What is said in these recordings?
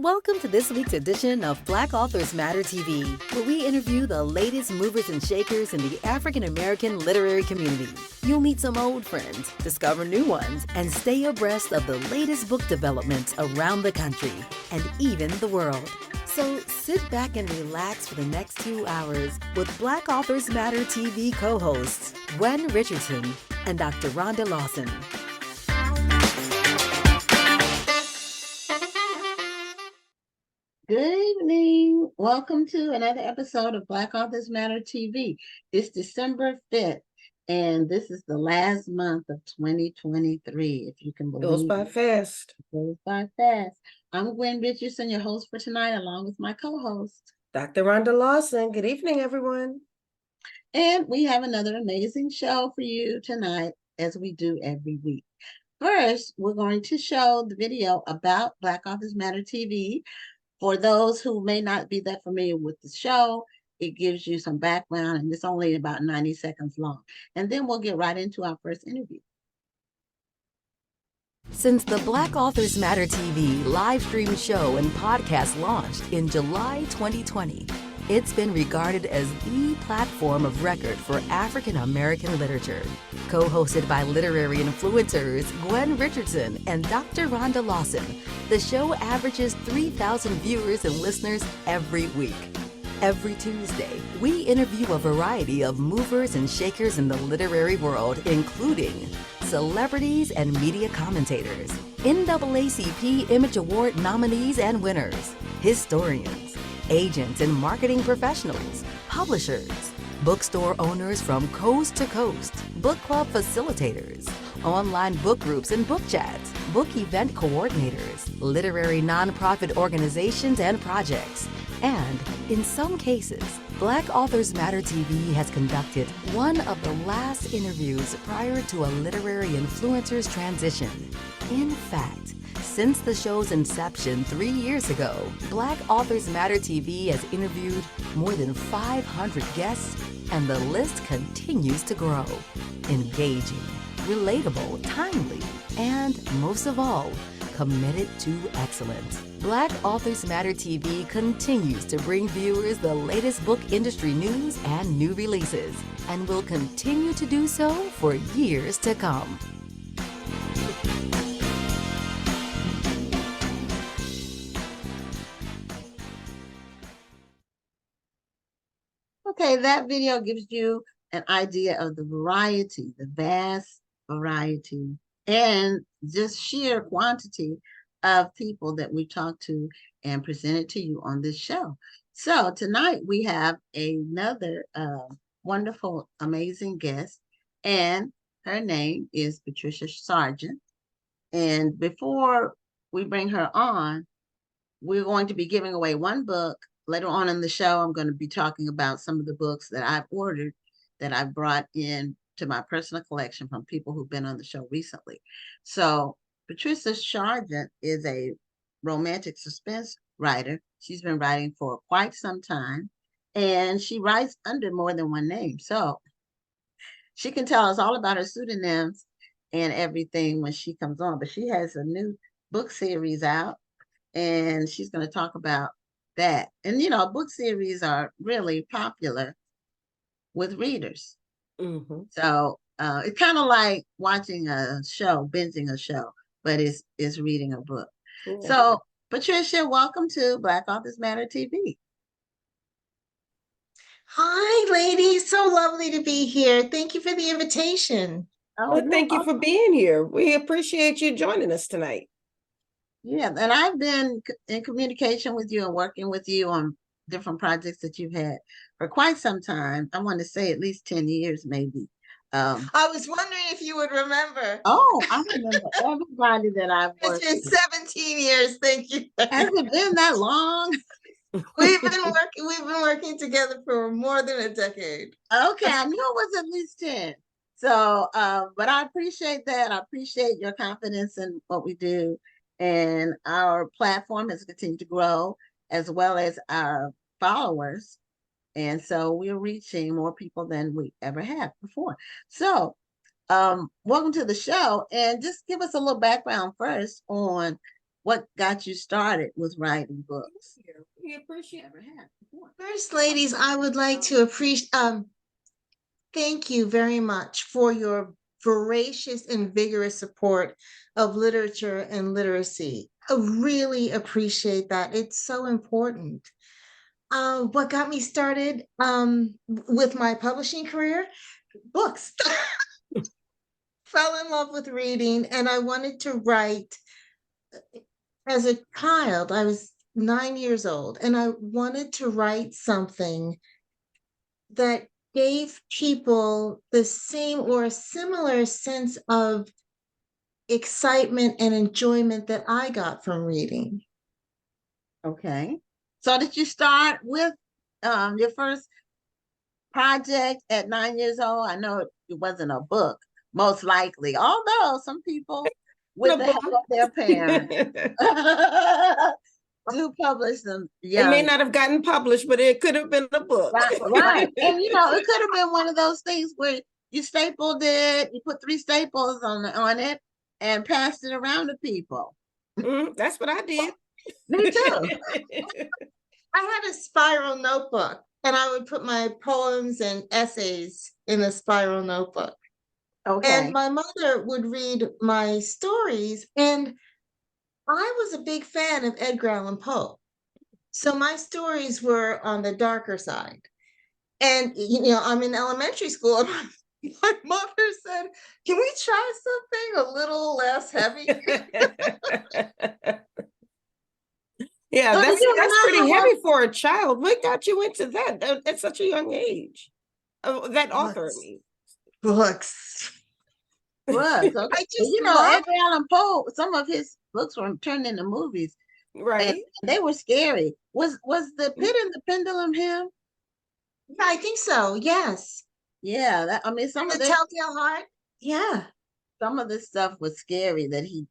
Welcome to this week's edition of Black Authors Matter TV, where we interview the latest movers and shakers in the African American literary community. You'll meet some old friends, discover new ones, and stay abreast of the latest book developments around the country and even the world. So sit back and relax for the next 2 hours with Black Authors Matter TV co-hosts Gwen Richardson and Dr. Rhonda Lawson. Good evening. Welcome to another episode of Black Authors Matter TV. It's December 5th, and this is the last month of 2023, if you can believe it. Goes by fast. Goes by fast. I'm Gwen Richardson, your host for tonight, along with my co-host, Dr. Rhonda Lawson. Good evening, everyone. And we have another amazing show for you tonight, as we do every week. First, we're going to show the video about Black Authors Matter TV. For those who may not be that familiar with the show, it gives you some background, and it's only about 90 seconds long. And then we'll get right into our first interview. Since the Black Authors Matter TV live stream show and podcast launched in July 2020, it's been regarded as the platform of record for African American literature. Co-hosted by literary influencers Gwen Richardson and Dr. Rhonda Lawson, the show averages 3,000 viewers and listeners every week. Every Tuesday, we interview a variety of movers and shakers in the literary world, including celebrities and media commentators, NAACP Image Award nominees and winners, historians, agents and marketing professionals, publishers, bookstore owners from coast to coast, book club facilitators, online book groups and book chats, book event coordinators, literary nonprofit organizations and projects, and, in some cases, Black Authors Matter TV has conducted one of the last interviews prior to a literary influencer's transition. In fact, since the show's inception 3 years ago, Black Authors Matter TV has interviewed more than 500 guests, and the list continues to grow. Engaging, relatable, timely, and most of all, committed to excellence. Black Authors Matter TV continues to bring viewers the latest book industry news and new releases, and will continue to do so for years to come. Okay, that video gives you an idea of the variety, the vast variety, and just sheer quantity of people that we talked to and presented to you on this show. So tonight we have another wonderful, amazing guest, and her name is Patricia Sargeant. And before we bring her on, we're going to be giving away one book. Later on in the show, I'm going to be talking about some of the books that I've ordered, that I've brought in to my personal collection from people who've been on the show recently. So Patricia Sargeant is a romantic suspense writer. She's been writing for quite some time, and she writes under more than one name. So she can tell us all about her pseudonyms and everything when she comes on. But she has a new book series out, and she's going to talk about that. And, you know, book series are really popular with readers. Mm-hmm. So it's kind of like watching a show, binging a show, but it's reading a book. Yeah. So, Patricia, welcome to Black Authors Matter TV. Hi, ladies. So lovely to be here. Thank you for the invitation. Well, thank you for being here. We appreciate you joining us tonight. Yeah, and I've been in communication with you and working with you on different projects that you've had for quite some time. I want to say at least 10 years, maybe. I was wondering if you would remember. Oh, I remember everybody that I've worked with. It's been 17 years. Thank you. Has it been that long? We've been working together for more than a decade. Okay, I knew it was at least 10. So, but I appreciate that. I appreciate your confidence in what we do. And our platform has continued to grow, as well as our followers. And so we're reaching more people than we ever have before. So welcome to the show. And just give us a little background first on what got you started with writing books? We appreciate Never had before. First, ladies, I would like to appreciate, thank you very much for your voracious and vigorous support of literature and literacy. I really appreciate that. It's so important. What got me started with my publishing career? Books. Fell in love with reading, and I wanted to write. As a child, I was 9 years old, and I wanted to write something that gave people the same or a similar sense of excitement and enjoyment that I got from reading. Okay. So did you start with your first project at 9 years old? I know it wasn't a book, most likely, although some people with the help of their parents do publish them It may young. not have gotten published, but it could have been a book. Right. And it could have been one of those things where you stapled it, you put 3 staples on it and passed it around to people. That's what I did. Me too. I had a spiral notebook, and I would put my poems and essays in a spiral notebook. Okay. And my mother would read my stories, and I was a big fan of Edgar Allan Poe. So my stories were on the darker side. And, I'm in elementary school, and my mother said, "Can we try something a little less heavy?" Yeah, So that's did you pretty remember heavy for a child. What got you into that at such a young age? That author, I mean. Books. was? Okay. I just Edgar Allan Poe, some of his books were turned into movies, Right. and they were scary. Was the Pit and the Pendulum him? Yeah, I think so. Yes. Yeah, some The of this Telltale Heart. Yeah. some of this stuff was scary that he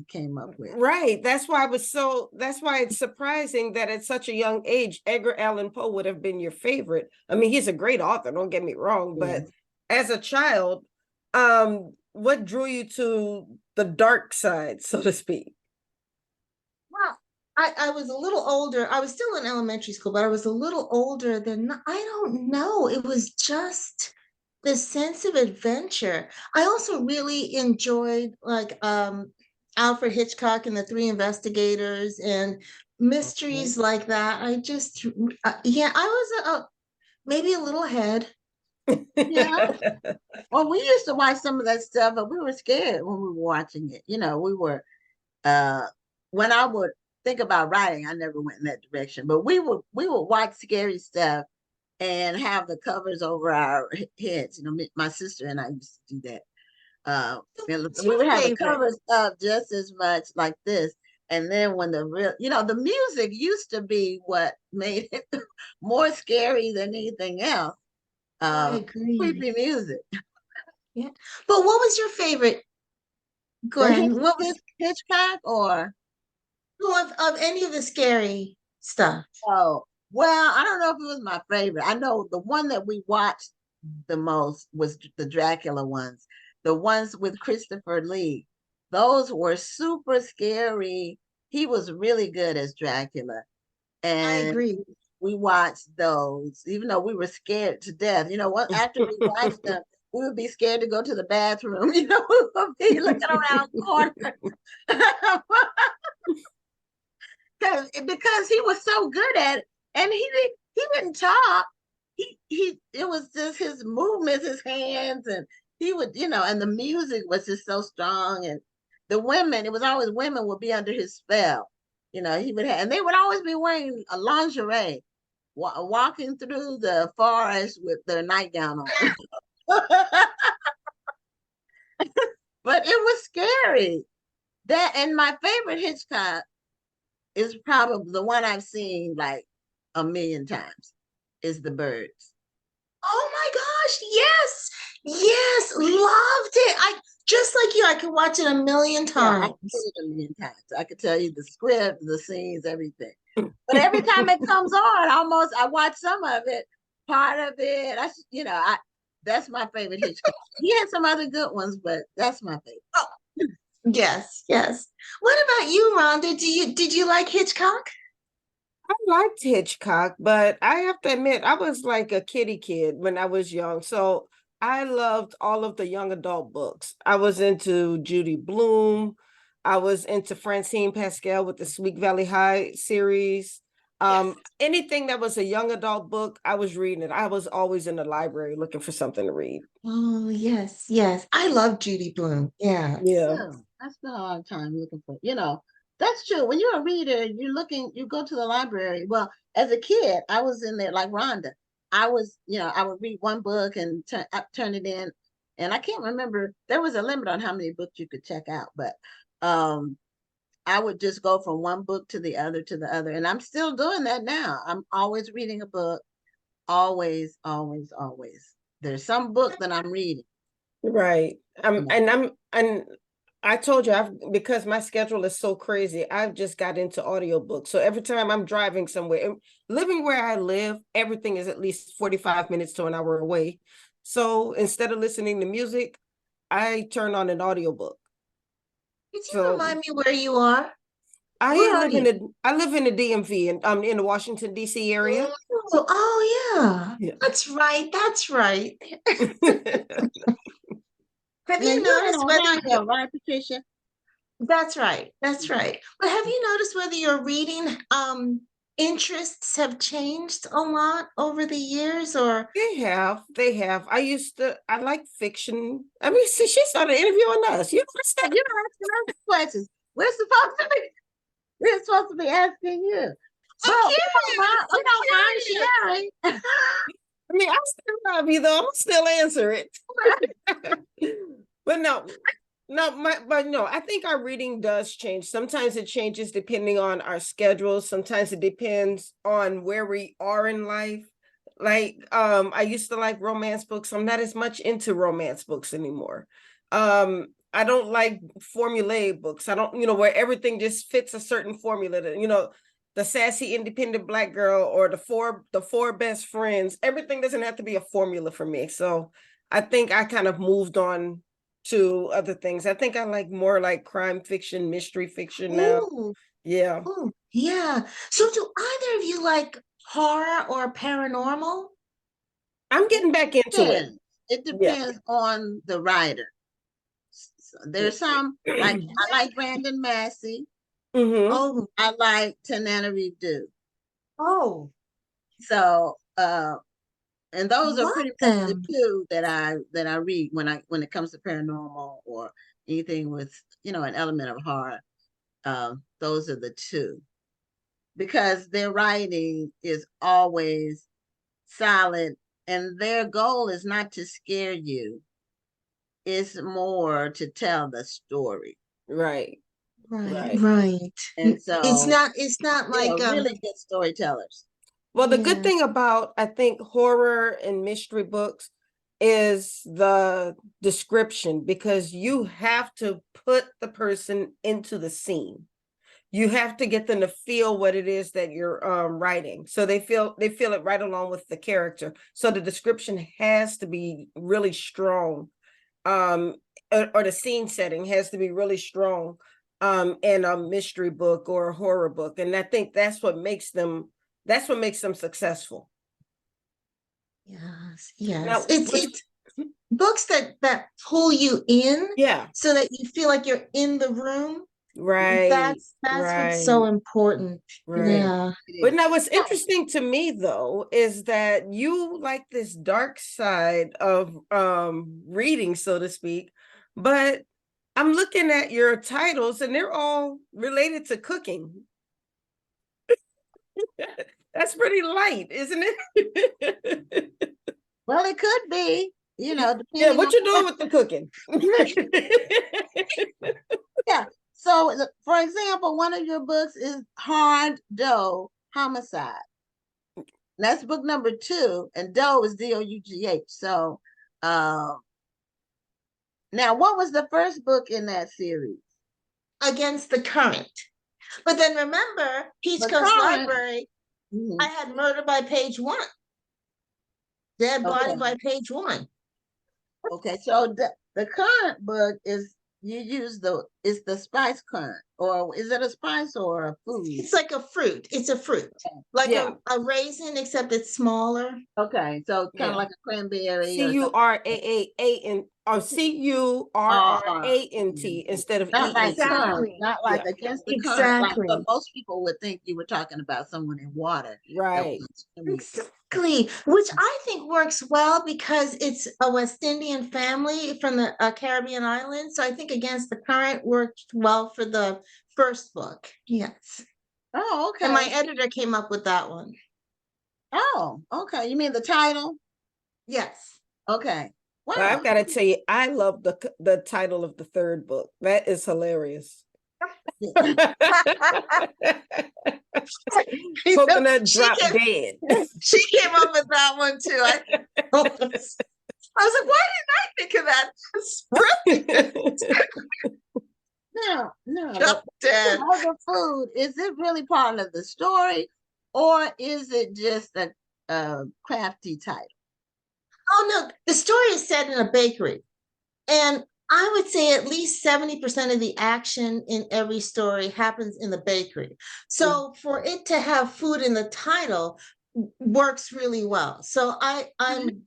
came up with. Right. That's why it's surprising that at such a young age, Edgar Allan Poe would have been your favorite. I mean, he's a great author, don't get me wrong, but as a child, what drew you to the dark side, so to speak? Well, I was a little older. I was still in elementary school, but I was a little older than, I don't know. It was just the sense of adventure. I also really enjoyed Alfred Hitchcock and the Three Investigators and mysteries like that. I just, I was maybe a little ahead. Yeah. Well, we used to watch some of that stuff, but we were scared when we were watching it. We were when I would think about writing, I never went in that direction. But we would watch scary stuff and have the covers over our heads. My sister and I used to do that. We would have the covers up just as much like this. And then when the music used to be what made it more scary than anything else. I agree. Creepy music. Yeah. But what was your favorite? Go ahead. What was Hitchcock or of any of the scary stuff? Oh, well, I don't know if it was my favorite. I know the one that we watched the most was the Dracula ones. The ones with Christopher Lee. Those were super scary. He was really good as Dracula. And I agree. We watched those, even though we were scared to death. After we watched them, we would be scared to go to the bathroom. We would be looking around the corner. Because he was so good at it, and he didn't talk. It was just his movements, his hands, and he would, and the music was just so strong. And the women, it was always women would be under his spell. He would have, and they would always be wearing a lingerie, walking through the forest with their nightgown on. But it was scary. That, and my favorite Hitchcock is probably the one I've seen like a million times, is The Birds. Oh my gosh, yes, loved it. I just like you, I could watch it a million times. Yeah, I could it a million times. I could tell you the script, the scenes, everything. But every time it comes on, I watch some of it, part of it. That's my favorite Hitchcock. He had some other good ones, but that's my favorite. Oh, yes. Well, What about you, Rhonda? Did you like Hitchcock? I liked Hitchcock, but I have to admit, I was like a kitty kid when I was young. So I loved all of the young adult books. I was into Judy Blume. I was into Francine Pascal with the Sweet Valley High series. Yes. Anything that was a young adult book, I was reading it. I was always in the library looking for something to read. Oh, yes, yes. I love Judy Blume. Yeah. Yeah. I spent a lot of time looking for, that's true. When you're a reader, you go to the library. Well, as a kid, I was in there like Rhonda. I would read one book and turn it in. And I can't remember, there was a limit on how many books you could check out, but I would just go from one book to the other to the other. And I'm still doing that now. I'm always reading a book. Always, always, always. There's some book that I'm reading. Right. And I told you because my schedule is so crazy, I've just got into audiobooks. So every time I'm driving somewhere, and living where I live, everything is at least 45 minutes to an hour away. So instead of listening to music, I turn on an audiobook. Could you So remind me where you are? I Where are live you? in the DMV and I'm in the Washington, D.C. area. Oh, yeah. Yeah. That's right. That's right. Have Now you you're in noticed whether Ohio, right, Patricia? that's right. That's right. But have you noticed whether your reading interests have changed a lot over the years or They have. I like fiction. I mean, see, she started interviewing us. You understand? You're asking us questions. We're supposed to be asking you. But we don't mind sharing. I mean, I still love you though. I'm still answer it. But no, I think our reading does change. Sometimes it changes depending on our schedule. Sometimes it depends on where we are in life. Like, I used to like romance books. I'm not as much into romance books anymore. I don't like formulaic books. I don't, where everything just fits a certain formula that, the sassy independent Black girl or the four best friends. Everything doesn't have to be a formula for me. So I think I kind of moved on to other things. I think I like more like crime fiction, mystery fiction now. ooh, Yeah. ooh, yeah. So do either of you like horror or paranormal? I'm getting back into it. It Yeah. depends on the writer. So there's some like I like Brandon Massey. Mm-hmm. Oh, I like Tananarive Due. oh, So and those are love pretty much the them. two that I read when it comes to paranormal or anything with an element of horror. Those are the two because their writing is always solid and their goal is not to scare you. It's more to tell the story. Right. Right, Right. right. And so, It's not like really good storytellers. Well, the good yeah. thing about, I think, horror and mystery books is the description because you have to put the person into the scene. You have to get them to feel what it is that you're writing. So they feel it right along with the character. So the description has to be really strong. Or the scene setting has to be really strong in a mystery book or a horror book. And I think that's what makes them successful. Yes, yes. Now, It's books that pull you in yeah, so that you feel like you're in the room. right, That's what's right, so important. right. Yeah. But now what's interesting to me though is that you like this dark side of reading, so to speak, but I'm looking at your titles and they're all related to cooking. That's pretty light, isn't it? Well, it could be, Yeah, depending what on you doing with the cooking? yeah. So, for example, one of your books is Hard Dough Homicide. That's book number 2, and Dough is Dough. So, now what was the first book in that series? Against the Current. But then remember, Peach The Coast Currant. Library, Mhm. I had Murder by Page 1. Dead Body Okay. by Page 1. Okay. So the current book is it's the spice current. or is it a spice or a food? It's like a fruit. It's a fruit, like Yeah. a raisin, except it's smaller. Okay, so kind Yeah. of like a cranberry or Curraant or Currant instead of not like ENT. currant, Exactly. not like Yeah. against the current, like Exactly. what most people would think you were talking about someone in water. that Right. was swimming. Exactly, which I think works well because it's a West Indian family from the Caribbean islands. So I think Against the Current worked well for the first book. Yes. Oh, And my okay. editor came up with that one. Oh, okay. You mean the title? Yes. Okay. Well, Wow. I've got to tell you, I love the title of the third book. That is hilarious. Coconut drop dead. She came up with that one too. I was like, why didn't I think of that? It's brilliant. No. Drop dead. All the food, is it really part of the story, or is it just a crafty title? Oh no, the story is set in a bakery. And I would say at least 70% of the action in every story happens in the bakery. So for it to have food in the title works really well. So I'm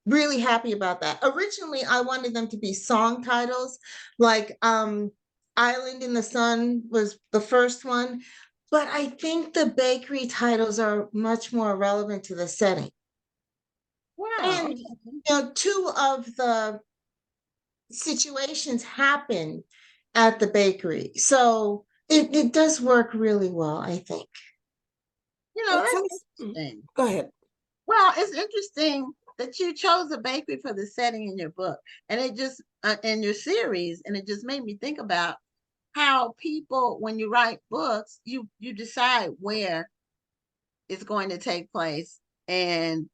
really happy about that. Originally, I wanted them to be song titles, like Island in the Sun was the first one. But I think the bakery titles are much more relevant to the setting. Wow. And two of the situations happen at the bakery. So it does work really well, I think. That's interesting. Go ahead. Well, it's interesting that you chose a bakery for the setting in your book, and it just in your series, and it just made me think about how people, when you write books, you decide where it's going to take place, and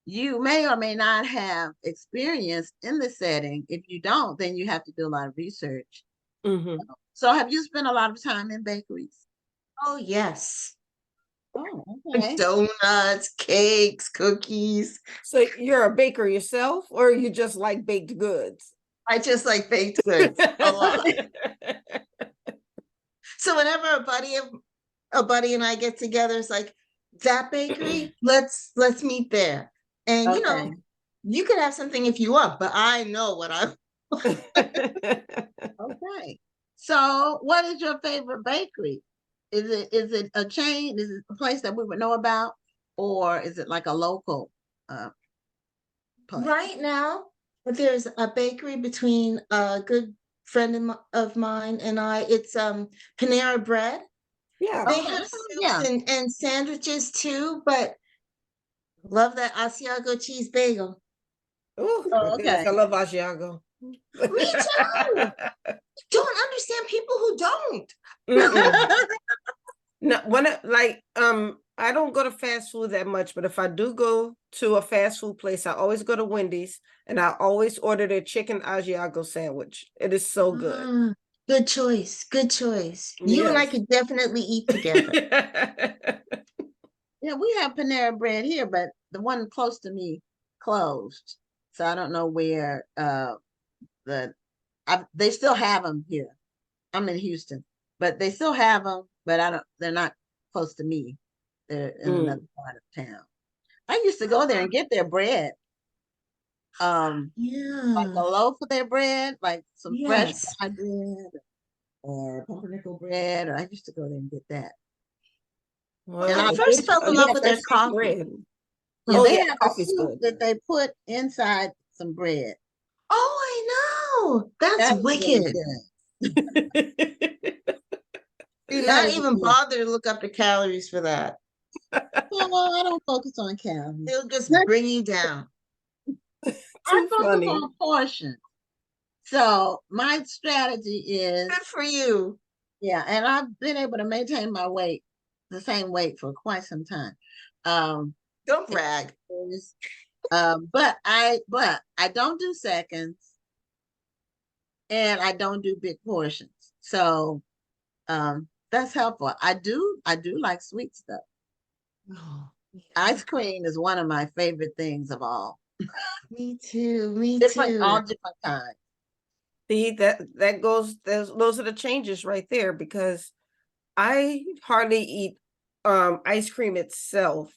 you may or may not have experience in the setting. If you don't, then you have to do a lot of research. Mm-hmm. So have you spent a lot of time in bakeries? Oh, yes. Oh, okay. Donuts, cakes, cookies. So you're a baker yourself, or you just like baked goods? I just like baked goods a lot. So whenever a buddy and I get together, it's like, that bakery, let's meet there. And Okay. you could have something if you want, but I know what I Okay. So what is your favorite bakery? Is it a chain? Is it a place that we would know about? Or is it like a local place? Right now, there's a bakery between a good friend of mine and I. It's Panera Bread. Yeah. They Okay. have soups Yeah. and sandwiches too, but love that Asiago cheese bagel. Oh, Oh, okay. I love Asiago. Me too. Don't understand people who don't. No, I don't go to fast food that much, but if I do go to a fast food place, I always go to Wendy's and I always order their chicken Asiago sandwich. It is so good. Good choice. Good choice. You and I Yes. could definitely eat together. Yeah, we have Panera Bread here, but the one close to me closed. So I don't know where they still have them here. I'm in Houston, but they still have them, but they're not close to me. They're in another part of town. I used to go there and get their bread. Like a loaf of their bread, like some fresh fried bread or pumpernickel bread, or I used to go there and get that. Well, And I first fell in love with their coffee. bread. Yeah, Oh, they yeah, have a coffee's soup good. that they put inside some bread. Oh, I know. That's wicked. Really Do not even bother to look up the calories for that. Well, I don't focus on calories. They'll just bring you down. I focus on portion. So my strategy is good for you. Yeah, and I've been able to maintain my weight, the same weight for quite some time. Don't brag. But I don't do seconds, and I don't do big portions. So that's helpful. I do like sweet stuff. Oh, Ice cream is one of my favorite things of all. Me too. Me too. All different kinds. See, that goes, those are the changes right there, because I hardly eat ice cream itself.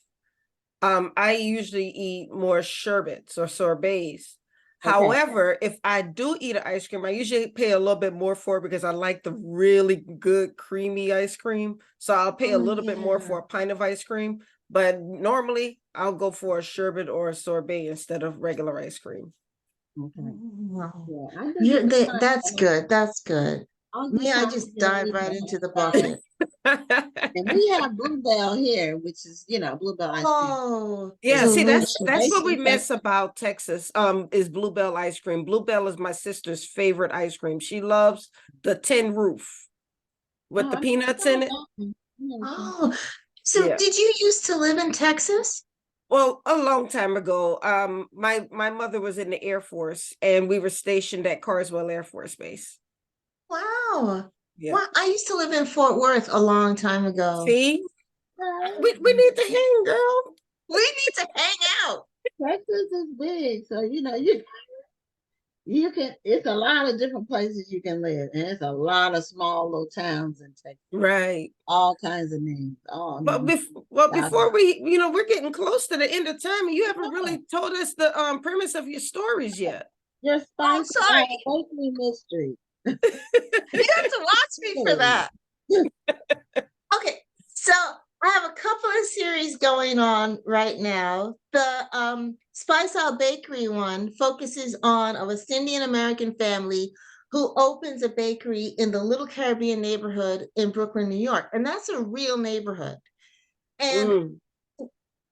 I usually eat more sherbets or sorbets. Okay. However, if I do eat an ice cream, I usually pay a little bit more for it because I like the really good creamy ice cream. So I'll pay a little bit more for a pint of ice cream. But normally I'll go for a sherbet or a sorbet instead of regular ice cream. Okay. Wow. Yeah, I think That's good. That's good. I'll Me, I time just to dive eat right that. into the bucket. And we have Bluebell here, which is, Bluebell ice cream. Oh, Yeah, see, that's delicious. what we miss about Texas, is Bluebell ice cream. Bluebell is my sister's favorite ice cream. She loves the tin roof with the I never peanuts tried in it. that one. I never tried. Oh, so Yeah. did you used to live in Texas? Well, a long time ago, my mother was in the Air Force, and we were stationed at Carswell Air Force Base. Wow. Yeah. Well, I used to live in Fort Worth a long time ago. See, we need to hang, girl. We need to hang out. Texas is big, so you can. It's a lot of different places you can live, and it's a lot of small little towns in Texas. Right. All kinds of names. But before we, we're getting close to the end of time, and you haven't really told us the premise of your stories yet. Your Spice sorry. Bakery mystery. You have to watch me for that. Okay, so I have a couple of series going on right now. The Spice Out Bakery one focuses on a West Indian American family who opens a bakery in the Little Caribbean neighborhood in Brooklyn, New York. And that's a real neighborhood. And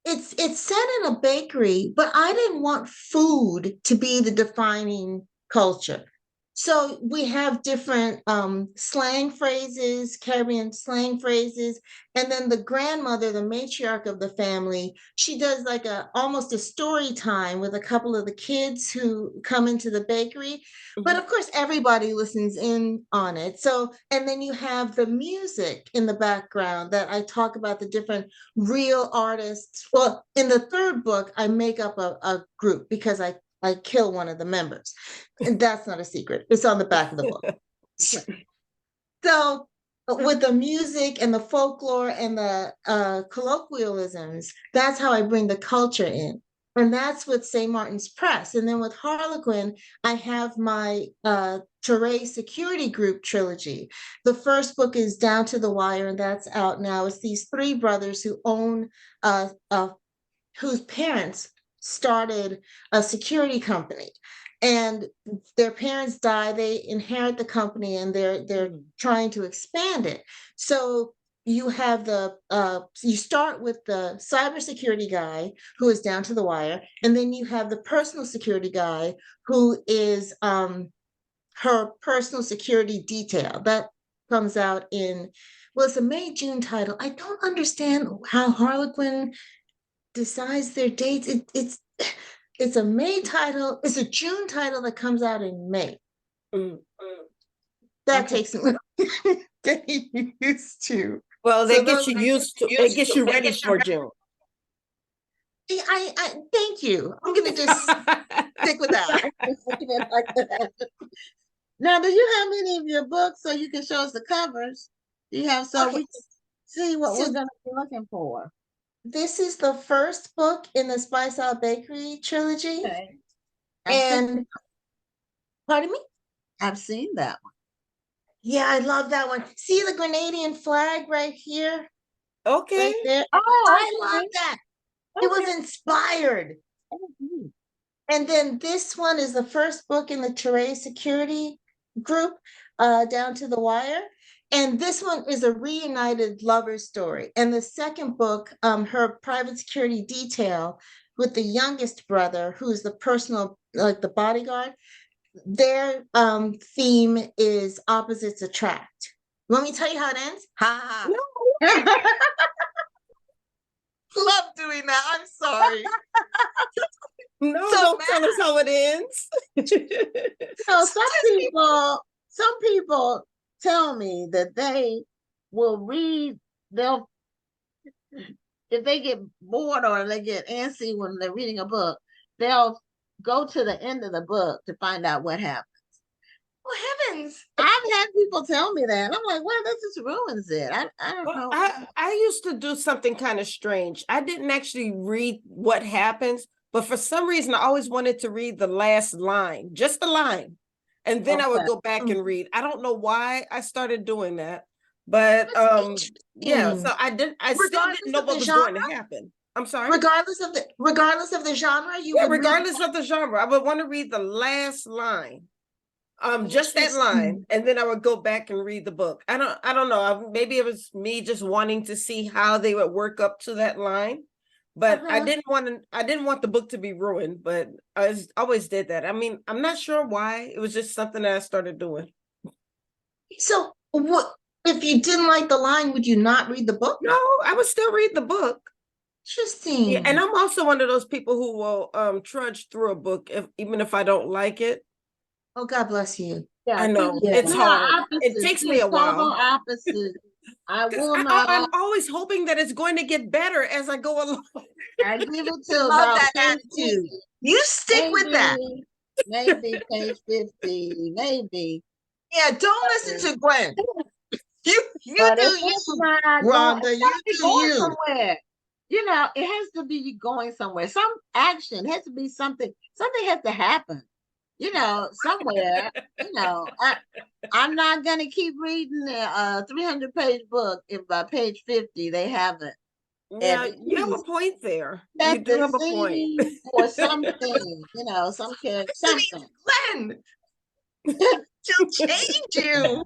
it's set in a bakery, but I didn't want food to be the defining culture. So we have different slang phrases, Caribbean slang phrases, and then the grandmother, the matriarch of the family, she does like almost a story time with a couple of the kids who come into the bakery. But of course, everybody listens in on it. So, and then you have the music in the background that I talk about the different real artists. Well, in the third book, I make up a group because I kill one of the members. And that's not a secret. It's on the back of the book. So with the music and the folklore and the colloquialisms, that's how I bring the culture in. And that's with St. Martin's Press. And then with Harlequin, I have my Teray Security Group trilogy. The first book is Down to the Wire, and that's out now. It's these three brothers who own, whose parents started a security company, and their parents die. They inherit the company, and they're trying to expand it. So you have you start with the cybersecurity guy who is down to the wire, and then you have the personal security guy who is her personal security detail. That comes out in, well, it's a May-June title. I don't understand how Harlequin decides their dates. It's a May title. It's a June title that comes out in May. That takes me getting used to. Well, that gets you used to. It gets you ready for June. I thank you. I'm gonna just stick with that. Now, do you have any of your books so you can show us the covers? Do you have we can see what we're gonna be looking for? This is the first book in the Spice Out Bakery trilogy. Okay. And pardon me? I've seen that one. Yeah, I love that one. See the Grenadian flag right here? Okay. Right there. Oh, I love that. It was inspired. And then this one is the first book in the Teray Security Group, Down to the Wire. And this one is a reunited lover story. And the second book, her private security detail with the youngest brother, who's the personal, like the bodyguard, their theme is opposites attract. You want me to tell you how it ends? Ha ha. No. Love doing that. I'm sorry. No, so don't tell us how it ends. So some people tell me that they will read, if they get bored or they get antsy when they're reading a book, they'll go to the end of the book to find out what happens. Oh, heavens. I've had people tell me that. I'm like, well, this just ruins it. I don't Well, know. I used to do something kind of strange. I didn't actually read what happens, but for some reason, I always wanted to read the last line, just the line. And then I would Okay. go back and read. I don't know why I started doing that, but That's yeah, interesting. so I still Regardless didn't know of what the was going to genre? happen. I'm sorry. Regardless of the genre, you Yeah, would read. regardless of the genre, I would want to read the last line. Just that Interesting. line, and then I would go back and read the book. I don't know. Maybe it was me just wanting to see how they would work up to that line, but I Uh-huh. didn't want to. I didn't want the book to be ruined, but always did that. I mean, I'm not sure why. It was just something that I started doing. So what if you didn't like the line, would you not read the book? No, I would still read the book. Yeah, and Interesting. I'm also one of those people who will trudge through a book even if I don't like it. Oh, God bless you. I Yeah, know see, Yeah. it's we are hard. It opposites. takes We me a are total while. opposites. I Because will I'm not. always hoping that it's going to get better as I go along. I give it to Love about that page attitude. 50, You stick with that. maybe page 50, maybe. Yeah, don't listen to Gwen. You But do if it's you, not going, Rhonda. it's You gotta be do going you. somewhere. You know, it has to be going somewhere. Some action has to be something. Something has to happen. You know, somewhere. You know, I'm not gonna keep reading a 300-page book if by page 50 they haven't at Yeah, you have a least point there. You set do the have a point. scene or something. You know, some character, something. Gwen, she'll change you.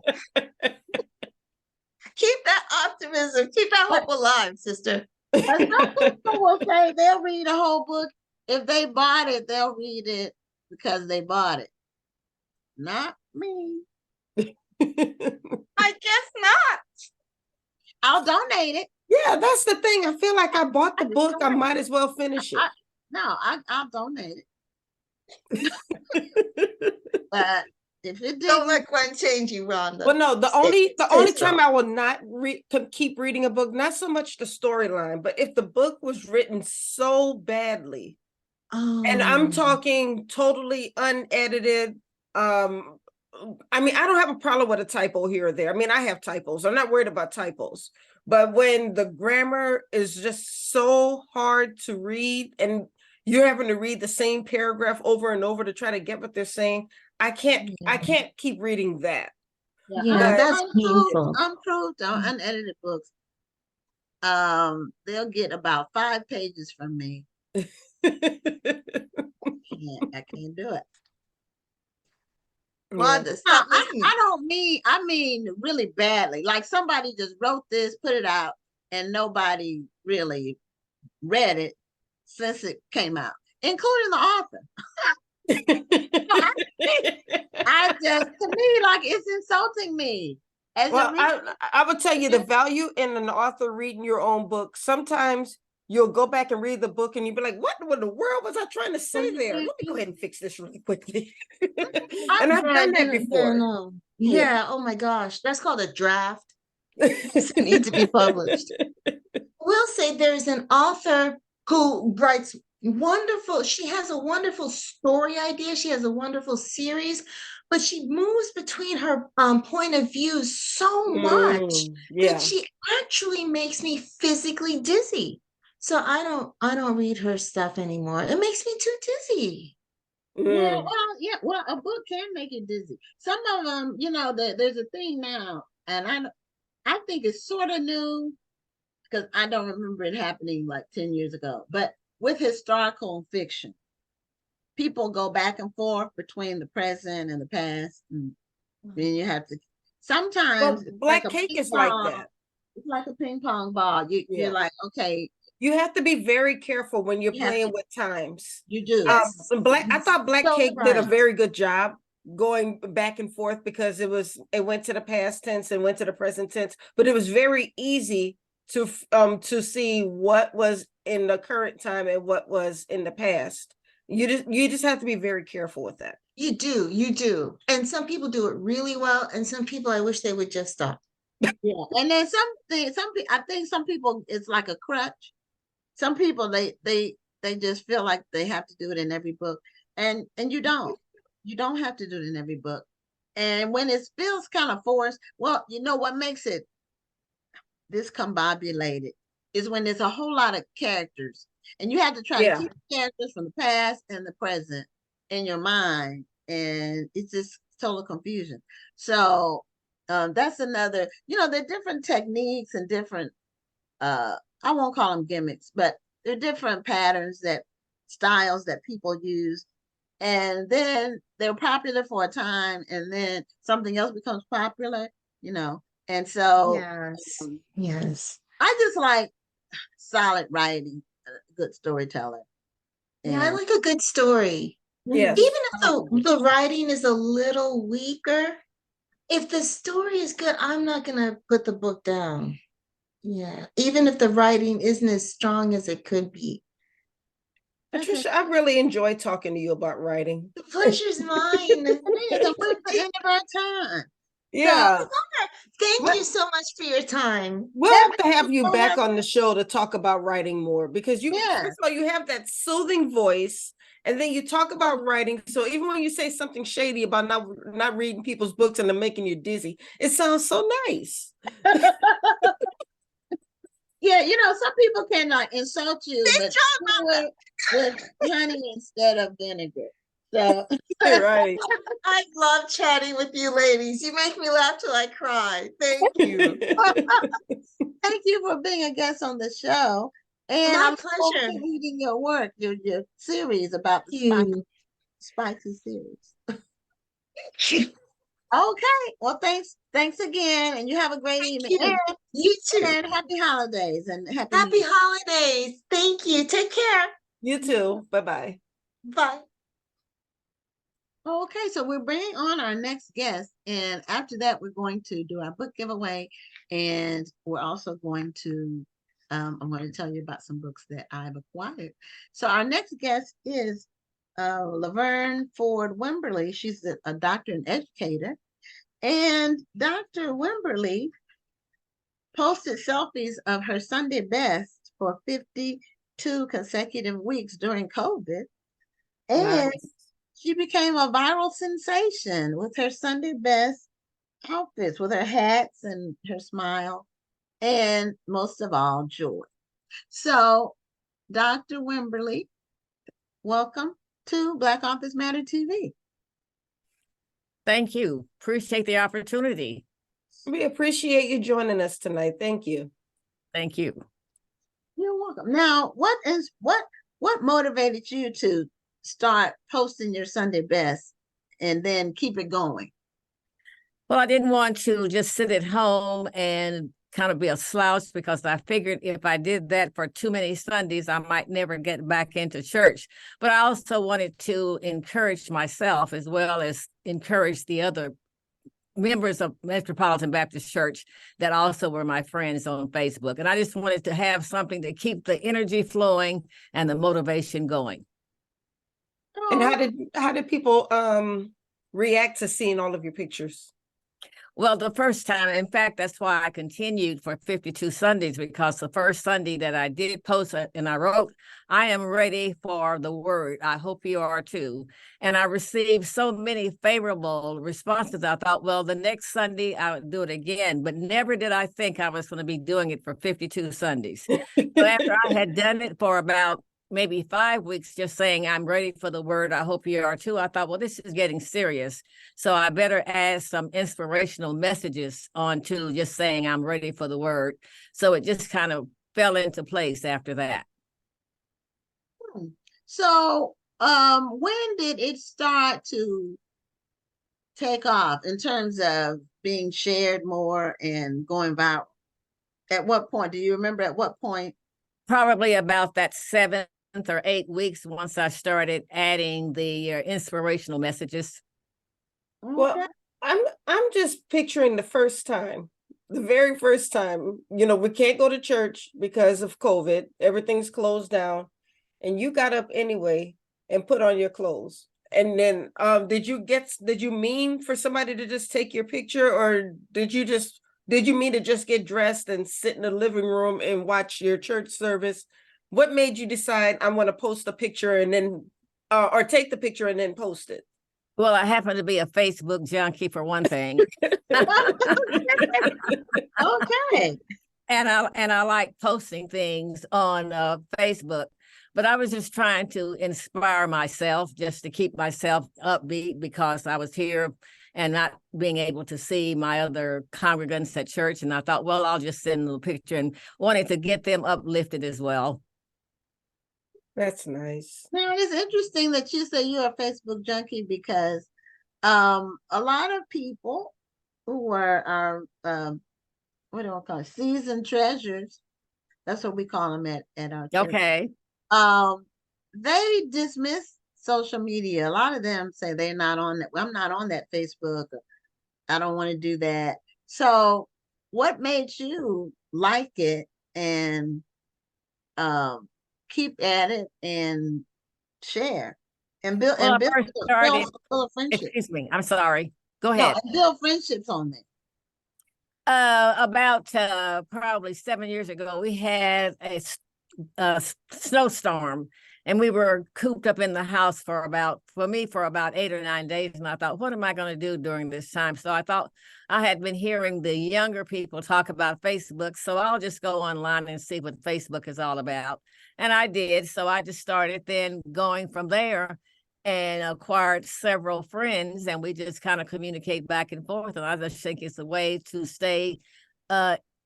Keep that optimism. Keep that But, hope alive, sister. but some people will say they'll read a whole book. If they bought it, they'll read it because they bought it. Not me. I guess not. I'll donate it. Yeah, that's the thing. I feel like I bought the I just book. I donate might as well finish I, it. no, I'll donate it. But if it Don't didn't, let Gwen change you, Rhonda. Well, no, the only Say time so. I will not keep reading a book, not so much the storyline, but if the book was written so badly, and I'm Oh, talking totally unedited. Um, I mean, I don't have a problem with a typo here or there. I mean, I have typos. I'm not worried about typos. But when the grammar is just so hard to read and you're having to read the same paragraph over and over to try to get what they're saying, I can't keep reading that. yeah, yeah, that's unimproved, painful. improved or unedited books, they'll get about 5 pages from me. I can't do it. Yeah. Rhonda, No, stop listening. I don't mean, I mean really badly. Like somebody just wrote this, put it out, and nobody really read it since it came out, including the author. I just, to me, like it's insulting me as a Well, reader. I would tell you the value in an author reading your own book. Sometimes you'll go back and read the book and you'll be like, what in the world was I trying to say there? Let me go ahead and fix this really quickly. And I've done that before. No. Yeah. Yeah, oh my gosh, that's called a draft. It need to be published. We'll say there's an author who writes wonderful, she has a wonderful story idea, she has a wonderful series, but she moves between her point of view so much Yeah. that she actually makes me physically dizzy. So I don't read her stuff anymore. It makes me too dizzy. Yeah, well, a book can make you dizzy. Some of them, you know, there's a thing now, and I think it's sort of new because I don't remember it happening like 10 years ago. But with historical fiction, people go back and forth between the present and the past, and then you have to. Sometimes Well, it's like Black a Cake ping is like pong. that. It's like a ping pong ball. You're like, okay, You have to be very careful when you're you have playing to. with times. You do. Yes, I thought Black so Cake did a right. very good job going back and forth because it went to the past tense and went to the present tense, but it was very easy to see what was in the current time and what was in the past. You just have to be very careful with that. You do. And some people do it really well, and some people I wish they would just stop. Yeah, and then some people, I think some people it's like a crutch. Some people they just feel like they have to do it in every book, and you don't have to do it in every book. And when it feels kind of forced, well, you know what makes it discombobulated is when there's a whole lot of characters and you have to try to keep the characters from the past and the present in your mind, and it's just total confusion. So that's another, there are different techniques and different I won't call them gimmicks, but they're different patterns, that styles that people use, and then they're popular for a time and then something else becomes popular, and so yes, I just like solid writing, a good storyteller. yeah, I like a good story. Yes. Even if the writing is a little weaker, if the story is good, I'm not gonna put the book down. Yeah, even if the writing isn't as strong as it could be. Patricia, I really enjoy talking to you about writing. The pleasure's mine. It is, and we're at the end of our time. Yeah. So, thank you so much for your time. We'll have to have you back on the show to talk about writing more, because first of all, you have that soothing voice, and then you talk about writing. So even when you say something shady about not reading people's books and they're making you dizzy, it sounds so nice. Yeah, some people cannot insult you, but with honey instead of vinegar. So right. I love chatting with you ladies. You make me laugh till I cry. Thank you. Thank you for being a guest on the show. And My I'm pleasure. reading your work, your series about the spicy series. Okay. Well, thanks again, and you have a great evening. You. And You too. And happy holidays and happy holidays. Thank you. Take care. You too. Bye-bye. Bye. Okay, so we're bringing on our next guest, and after that, we're going to do our book giveaway, and we're also going to, I'm going to tell you about some books that I've acquired. So our next guest is LaVerne Ford Wimberly. She's a doctor and educator, and Dr. Wimberly posted selfies of her Sunday best for 52 consecutive weeks during COVID, and she became a viral sensation with her Sunday best outfits, with her hats and her smile, and most of all, joy. So, Dr. Wimberly, welcome to Black Authors Matter TV. Thank you. Appreciate the opportunity. We appreciate you joining us tonight. Thank you. Thank you. You're welcome. Now, what motivated you to start posting your Sunday best and then keep it going? Well, I didn't want to just sit at home and kind of be a slouch, because I figured if I did that for too many Sundays, I might never get back into church. But I also wanted to encourage myself as well as encourage the other members of Metropolitan Baptist Church that also were my friends on Facebook. And I just wanted to have something to keep the energy flowing and the motivation going. And how did people react to seeing all of your pictures? Well, the first time, in fact, that's why I continued for 52 Sundays, because the first Sunday that I did post and I wrote, I am ready for the word. I hope you are too. And I received so many favorable responses. I thought, well, the next Sunday I would do it again, but never did I think I was going to be doing it for 52 Sundays. So after I had done it for about maybe 5 weeks, just saying, I'm ready for the word, I hope you are too, I thought, well, this is getting serious. So I better add some inspirational messages onto just saying, I'm ready for the word. So it just kind of fell into place after that. So when did it start to take off in terms of being shared more and going viral? At what point? Do you remember at what point? Probably about that 7th or 8 weeks, once I started adding the inspirational messages. Okay. Well, I'm just picturing the very first time, we can't go to church because of COVID, everything's closed down, and you got up anyway and put on your clothes. And then did you mean for somebody to just take your picture, or did you mean to just get dressed and sit in the living room and watch your church service? What made you decide I want to post a picture and then or take the picture and then post it? Well, I happen to be a Facebook junkie for one thing. Okay. And I like posting things on Facebook, but I was just trying to inspire myself, just to keep myself upbeat, because I was here and not being able to see my other congregants at church. And I thought, well, I'll just send a little picture, and wanted to get them uplifted as well. That's nice. Now it's interesting that you say you're a Facebook junkie, because a lot of people who are what do I call it? Seasoned treasures. That's what we call them at our church. Okay. They dismiss social media. A lot of them say they're not on that. I'm not on that Facebook. I don't want to do that. So what made you like it and keep at it and share and build Well, and I first started, build friendships? excuse me, I'm sorry. Go No, ahead. and build friendships on there. About probably 7 years ago, we had a snowstorm, and we were cooped up in the house for about 8 or 9 days. And I thought, what am I going to do during this time? So I thought, I had been hearing the younger people talk about Facebook, so I'll just go online and see what Facebook is all about. And I did. So I just started then going from there and acquired several friends, and we just kind of communicate back and forth. And I just think it's a way to stay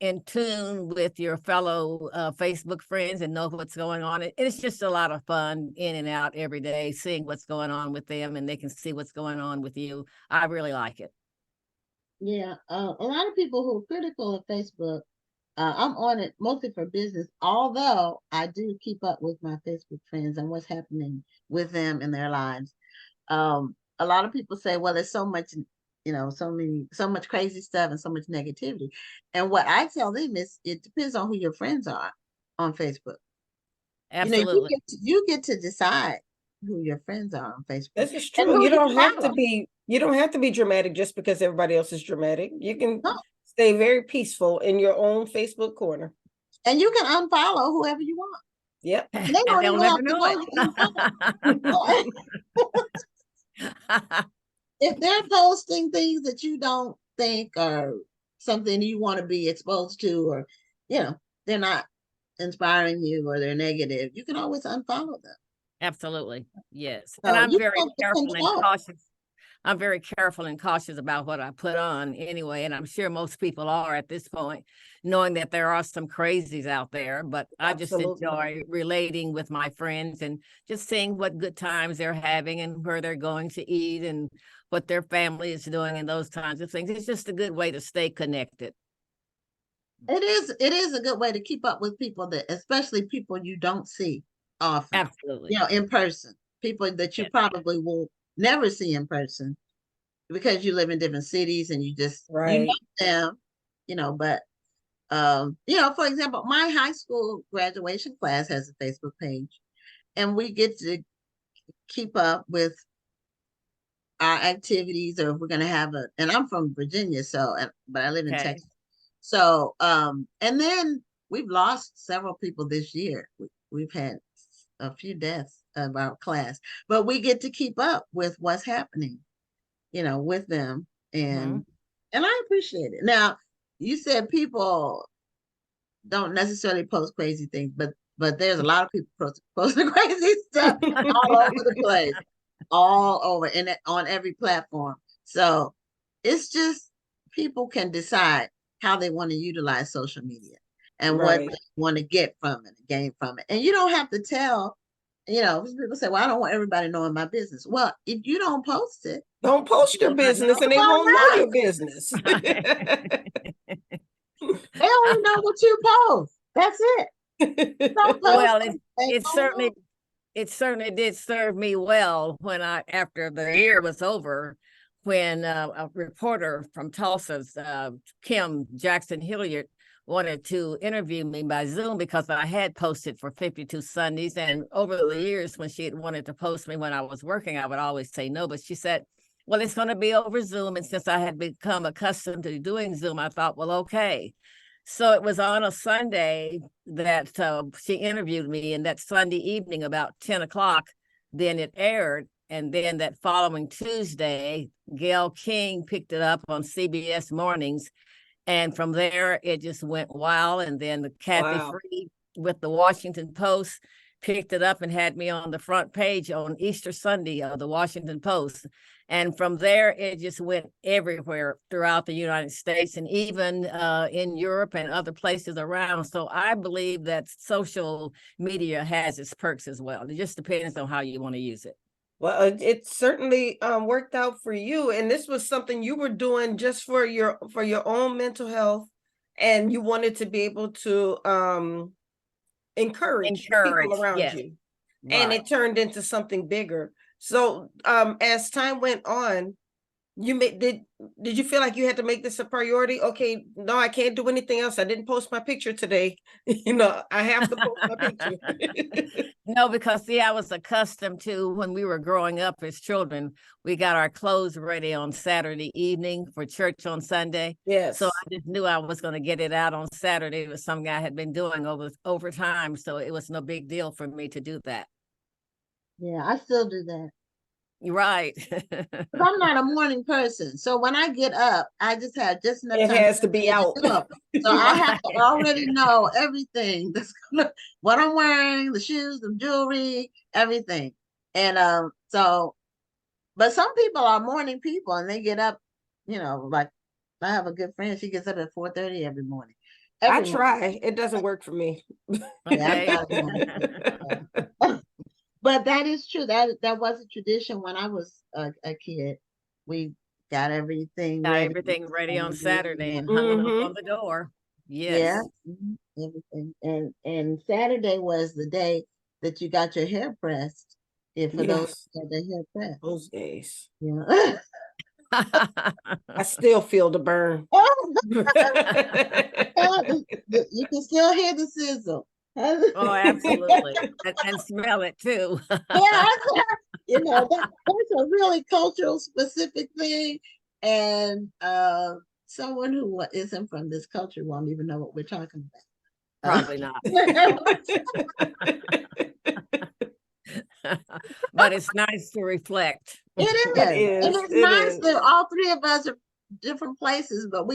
in tune with your fellow Facebook friends and know what's going on. It's just a lot of fun in and out every day, seeing what's going on with them, and they can see what's going on with you. I really like it. Yeah, a lot of people who are critical of Facebook, I'm on it mostly for business, although I do keep up with my Facebook friends and what's happening with them in their lives. A lot of people say, well, there's so much, so much crazy stuff and so much negativity. And what I tell them is, it depends on who your friends are on Facebook. Absolutely. You get to decide who your friends are on Facebook. This is true. You don't have to be dramatic just because everybody else is dramatic. You can stay very peaceful in your own Facebook corner. And you can unfollow whoever you want. Yep. They don't even have to know if they're posting things that you don't think are something you want to be exposed to, or they're not inspiring you, or they're negative, you can always unfollow them. Absolutely. Yes. So and I'm you very have to careful and control. cautious. I'm very careful and cautious about what I put on anyway. And I'm sure most people are at this point, knowing that there are some crazies out there. But I just enjoy relating with my friends and just seeing what good times they're having and where they're going to eat and what their family is doing and those kinds of things. It's just a good way to stay connected. It is a good way to keep up with people, that especially people you don't see often. Absolutely. In person, people that you probably will never see in person because you live in different cities and you just you know them, but for example, my high school graduation class has a Facebook page, and we get to keep up with our activities, or if we're going to have and I'm from Virginia, but I live in Texas. So, and then we've lost several people this year. We've had a few deaths of our class, but we get to keep up with what's happening, with them. And I appreciate it. Now, you said people don't necessarily post crazy things, but there's a lot of people posting crazy stuff all over the place, all over, and on every platform. So it's just, people can decide how they want to utilize social media and what they want to get from it, gain from it. And you don't have to tell, people say, well, I don't want everybody knowing my business. Well, if you don't post it, don't post your business, and they won't know your business. They only know what you post. That's it. Well, it certainly did serve me well when after the year was over, when a reporter from Tulsa's Kim Jackson Hilliard wanted to interview me by Zoom, because I had posted for 52 Sundays. And over the years, when she had wanted to post me when I was working, I would always say no. But she said, well, it's going to be over Zoom. And since I had become accustomed to doing Zoom, I thought, well, okay. So it was on a Sunday that she interviewed me, and that Sunday evening about 10 o'clock, then it aired. And then that following Tuesday, Gail King picked it up on CBS Mornings. And from there, it just went wild. And then the Kathy Free with the Washington Post picked it up and had me on the front page on Easter Sunday of the Washington Post. And from there, it just went everywhere throughout the United States and even in Europe and other places around. So I believe that social media has its perks as well. It just depends on how you want to use it. Well, it certainly worked out for you, and this was something you were doing just for your own mental health, and you wanted to be able to encourage people around you, and it turned into something bigger. So as time went on, did you feel like you had to make this a priority? Okay, no, I can't do anything else. I didn't post my picture today. I have to post my picture. No, because see, I was accustomed to when we were growing up as children, we got our clothes ready on Saturday evening for church on Sunday. Yes. So I just knew I was going to get it out on Saturday. It was something I had been doing over time. So it was no big deal for me to do that. Yeah, I still do that. You're right. I'm not a morning person. So when I get up, I just have just enough time. It has to be out. So I have to already know everything what I'm wearing, the shoes, the jewelry, everything. And but some people are morning people and they get up, like I have a good friend, she gets up at 4:30 every morning. I try. It doesn't work for me. Yeah, but that is true. That was a tradition when I was a kid. We got everything ready on Saturday and hung it up on the door. Yes. Yeah, everything. And Saturday was the day that you got your hair pressed. If for those who had their hair pressed. Those days. Yeah. I still feel the burn. You can still hear the sizzle. Oh, absolutely. And smell it too. Yeah, that's a really cultural specific thing. And someone who isn't from this culture won't even know what we're talking about. Probably not. But it's nice to reflect. It is. And it's nice that all three of us are different places, but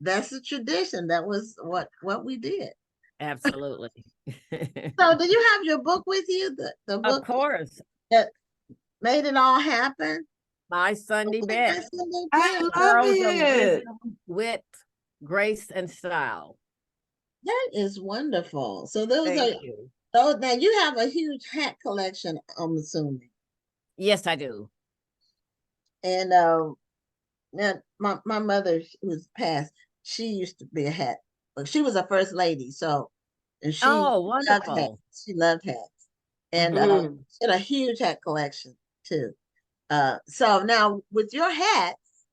that's a tradition. That was what we did. Absolutely. So do you have your book with you? The book, of course, that made it all happen. My Sunday Best. I love it. Wit, grace, and style. That is wonderful. So those now you have a huge hat collection, I'm assuming. Yes, I do. And now my mother, who's passed, she used to be a hat. But she was a first lady, and she wonderful. Loved hats. She loved hats, and she had a huge hat collection too. So now with your hats,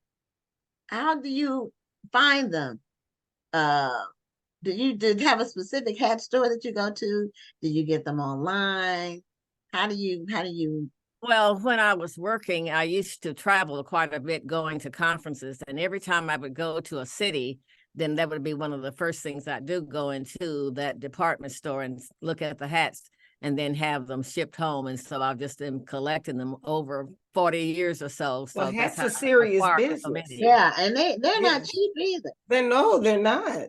how do you find them? Did you have a specific hat store that you go to? Did you get them online? How do you? Well, when I was working, I used to travel quite a bit going to conferences, and every time I would go to a city, then that would be one of the first things I do, go into that department store and look at the hats and then have them shipped home. And so I've just been collecting them over 40 years or so. So well, hats a serious business. Yeah, and they're not cheap either. They're not.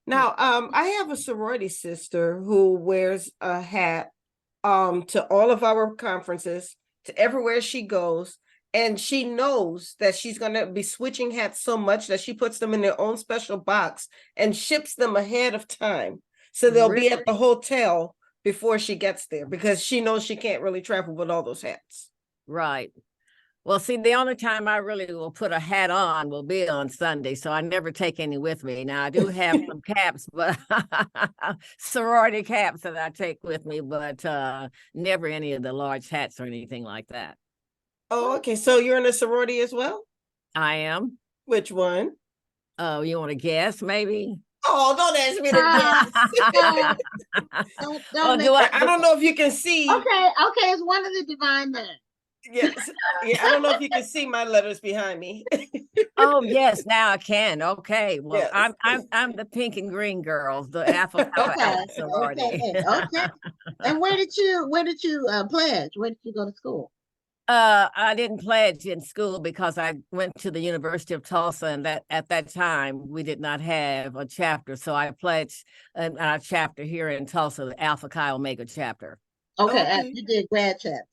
Now, I have a sorority sister who wears a hat to all of our conferences, to everywhere she goes. And she knows that she's going to be switching hats so much that she puts them in their own special box and ships them ahead of time. So they'll be at the hotel before she gets there, because she knows she can't really travel with all those hats. Right. Well, see, the only time I really will put a hat on will be on Sunday. So I never take any with me. Now, I do have some caps, but sorority caps that I take with me, but never any of the large hats or anything like that. Oh, okay. So you're in a sorority as well? I am. Which one? Oh, you want to guess, maybe? Oh, don't ask me to guess. I don't know if you can see. Okay, it's one of the divine men. Yes. Yeah, I don't know if you can see my letters behind me. Oh, yes, now I can. Okay. Well, yes. I'm the pink and green girls, the Alpha sorority. Okay. And where did you pledge? Where did you go to school? I didn't pledge in school because I went to the University of Tulsa, and that at that time we did not have a chapter. So I pledged our chapter here in Tulsa, the Alpha Chi Omega chapter. Okay, you did grad chapter.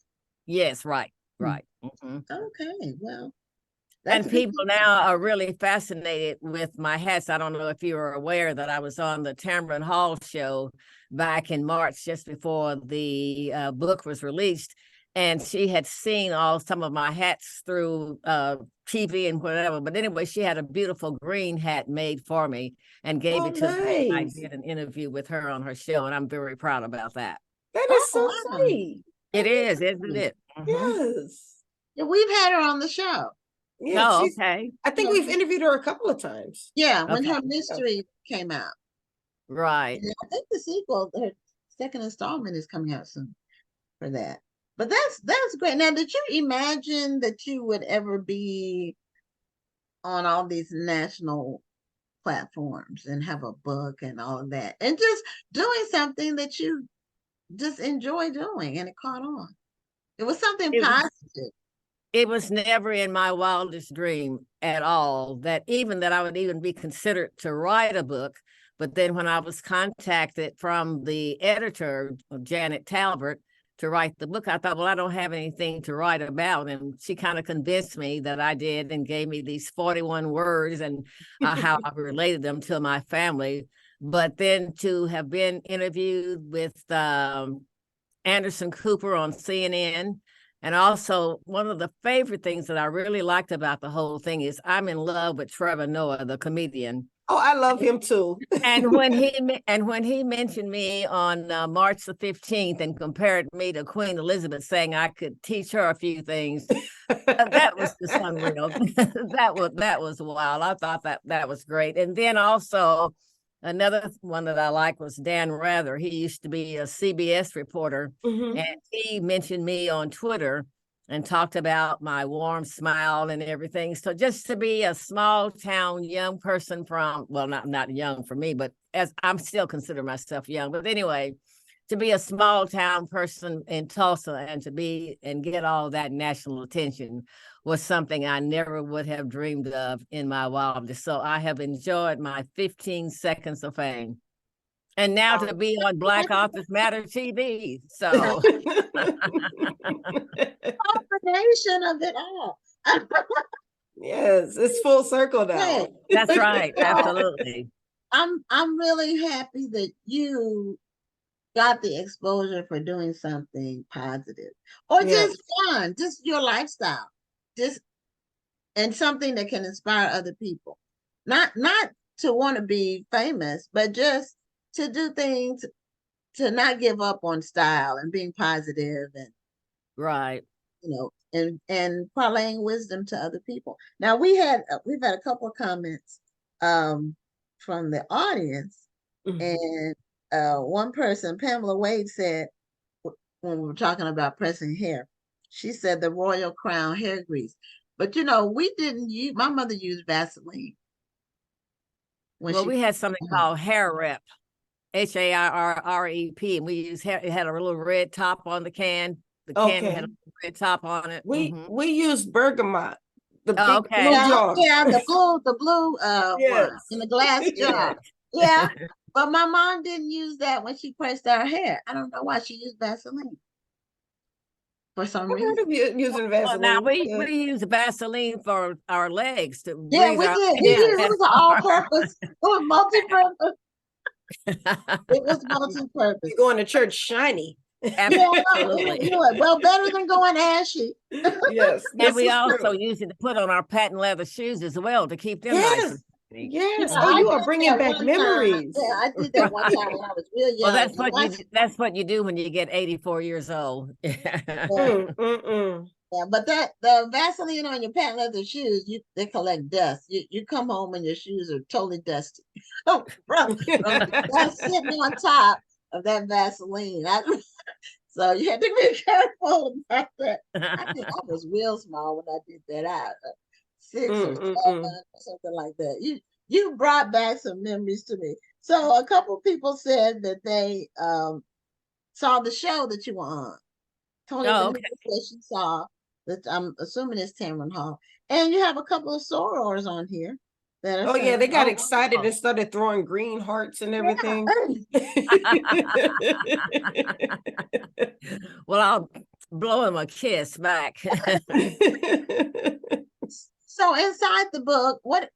Yes, right. Mm-hmm. Okay, well. And people now are really fascinated with my hats. I don't know if you were aware that I was on the Tamron Hall show back in March, just before the book was released. And she had seen some of my hats through TV and whatever. But anyway, she had a beautiful green hat made for me and gave it to me. I did an interview with her on her show, and I'm very proud about that. That is so sweet. It is, isn't it? Mm-hmm. Yes. Yeah, we've had her on the show. Yeah, okay. I think we've interviewed her a couple of times. Yeah, when her mystery came out. Right. And I think the sequel, her second installment, is coming out soon for that. But that's great. Now, did you imagine that you would ever be on all these national platforms and have a book and all of that, and just doing something that you just enjoy doing, and it caught on? It was something positive. It was never in my wildest dream at all that I would even be considered to write a book. But then when I was contacted from the editor, Janet Talbert, to write the book, I thought, well, I don't have anything to write about. And she kind of convinced me that I did, and gave me these 41 words and how I related them to my family. But then to have been interviewed with Anderson Cooper on CNN, and also one of the favorite things that I really liked about the whole thing is I'm in love with Trevor Noah, the comedian. Oh, I love him too. And when he mentioned me on March the 15th and compared me to Queen Elizabeth, saying I could teach her a few things, that was just unreal. that was wild. I thought that was great. And then also another one that I like was Dan Rather. He used to be a CBS reporter, and he mentioned me on Twitter and talked about my warm smile and everything. So just to be a small town young person not young for me, but as I'm still consider myself young. But anyway, to be a small town person in Tulsa and get all that national attention was something I never would have dreamed of in my wildest. So I have enjoyed my 15 seconds of fame. And now to be on Black Authors Matter TV. So combination of it all. Yes, it's full circle now. That's right. Absolutely. I'm really happy that you got the exposure for doing something positive or just fun, just your lifestyle, and something that can inspire other people. Not to want to be famous, but just to do things, to not give up on style and being positive, and right, and parlaying wisdom to other people. Now we've had a couple of comments from the audience, and one person, Pamela Wade, said when we were talking about pressing hair, she said the Royal Crown hair grease. But we didn't use. My mother used Vaseline. We had something called Hair Rep, HAIRREP, and we used hair. It had a little red top on the can. The can had a red top on it. We used bergamot. The big okay. blue jar. Yeah, the blue yes. one in the glass jar. Yeah. But my mom didn't use that when she pressed our hair. I don't know why she used Vaseline. For some reason. Heard of using Vaseline. Well, now we use Vaseline for our legs to we did. It was all-purpose. It was multi-purpose. It was multi-purpose. You're going to church shiny. Absolutely. Well, better than going ashy. Yes. And we also use it to put on our patent leather shoes as well to keep them nice. Yes. Oh, you are bringing back memories. Yeah, I did that one time when I was real young. Well, that's what you do when you get 84 years old. Yeah, but the Vaseline on your patent leather shoes, they collect dust. You come home and your shoes are totally dusty. From that's sitting on top of that Vaseline. So you had to be careful about that. I think I was real small when I did that out. 6 or 7 or something like that. You brought back some memories to me. So a couple people said that they saw the show that you were on. Tony that she saw I'm assuming it's Tamron Hall. And you have a couple of sorors on here that are Oh yeah, they saying, got oh, excited wow. and started throwing green hearts and everything. Well, I'll blow him a kiss back. So inside the book, what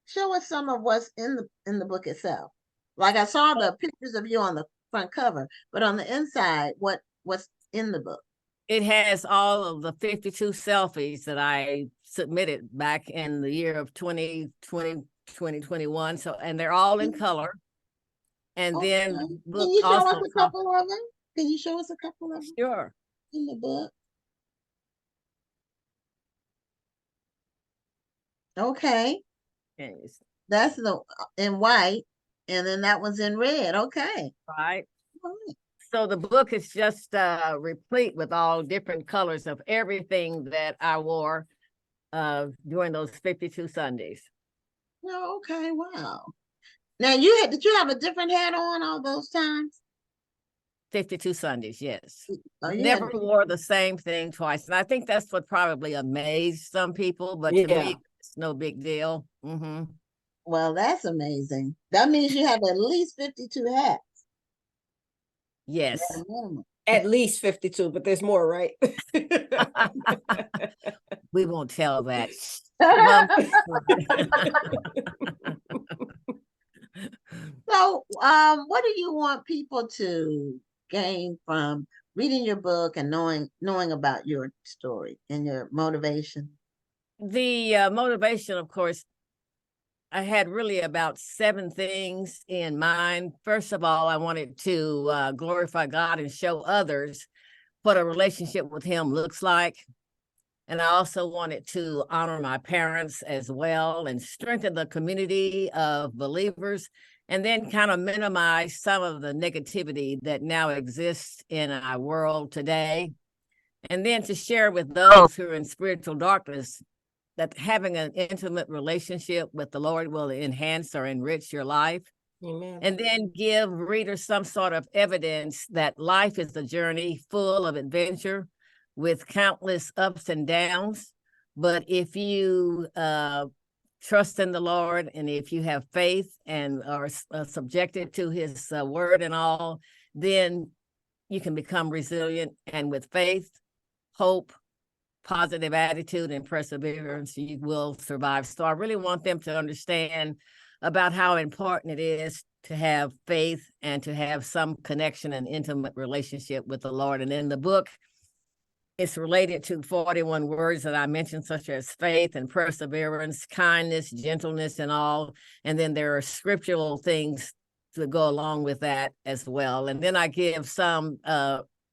show us some of what's in the book itself. Like I saw the pictures of you on the front cover, but on the inside, what's in the book? It has all of the 52 selfies that I submitted back in the year of 2020, 2021. So, and they're all in color. And Okay. then Can book you show us also a couple of them? Can you show us a couple of them sure. in the book? Okay. Yes. That's the in white, and then that one's in red. Okay. Right. All right. So the book is just replete with all different colors of everything that I wore during those 52 Sundays. Oh, okay. Wow. Now did you have a different hat on all those times? 52 Sundays, yes. Oh, you Never had wore the same thing twice. And I think that's what probably amazed some people, but to Yeah. me, it's no big deal. well, that's amazing. That means you have at least 52 hats. Yes. At a minimum. At least 52, but there's more, right? We won't tell that. So, what do you want people to gain from reading your book and knowing about your story and your motivation? The motivation, of course, I had really about 7 things in mind. First of all, I wanted to glorify God and show others what a relationship with Him looks like. And I also wanted to honor my parents as well and strengthen the community of believers, and then kind of minimize some of the negativity that now exists in our world today. And then to share with those who are in spiritual darkness that having an intimate relationship with the Lord will enhance or enrich your life. Amen. And then give readers some sort of evidence that life is a journey full of adventure with countless ups and downs. But if you trust in the Lord, and if you have faith and are subjected to His word and all, then you can become resilient. And with faith, hope, positive attitude, and perseverance, you will survive. So I really want them to understand about how important it is to have faith and to have some connection and intimate relationship with the Lord. And in the book, it's related to 41 words that I mentioned, such as faith and perseverance, kindness, gentleness, and all. And then there are scriptural things to go along with that as well. And then I give some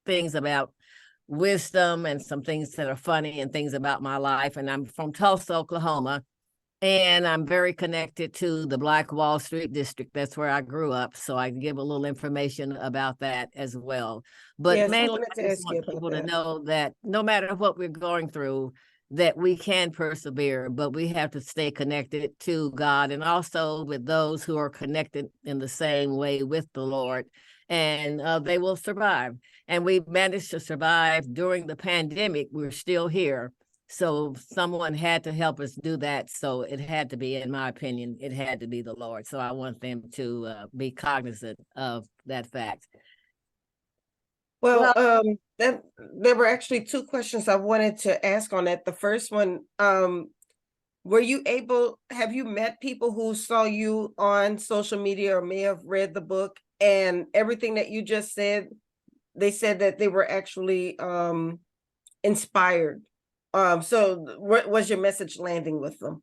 things about wisdom and some things that are funny and things about my life. And I'm from Tulsa, Oklahoma, and I'm very connected to the Black Wall Street district. That's where I grew up. So I give a little information about that as well. But Yes, I mainly, wanted to I just ask you want about people to that. know that no matter what we're going through, that we can persevere, but we have to stay connected to God and also with those who are connected in the same way with the Lord, and they will survive. And we managed to survive during the pandemic. We're still here. So someone had to help us do that. So it had to be, in my opinion, it had to be the Lord. So I want them to be cognizant of that fact. Well, there were actually 2 questions I wanted to ask on that. The first one, have you met people who saw you on social media or may have read the book, and everything that you just said, they said that they were actually inspired? So what was your message landing with them?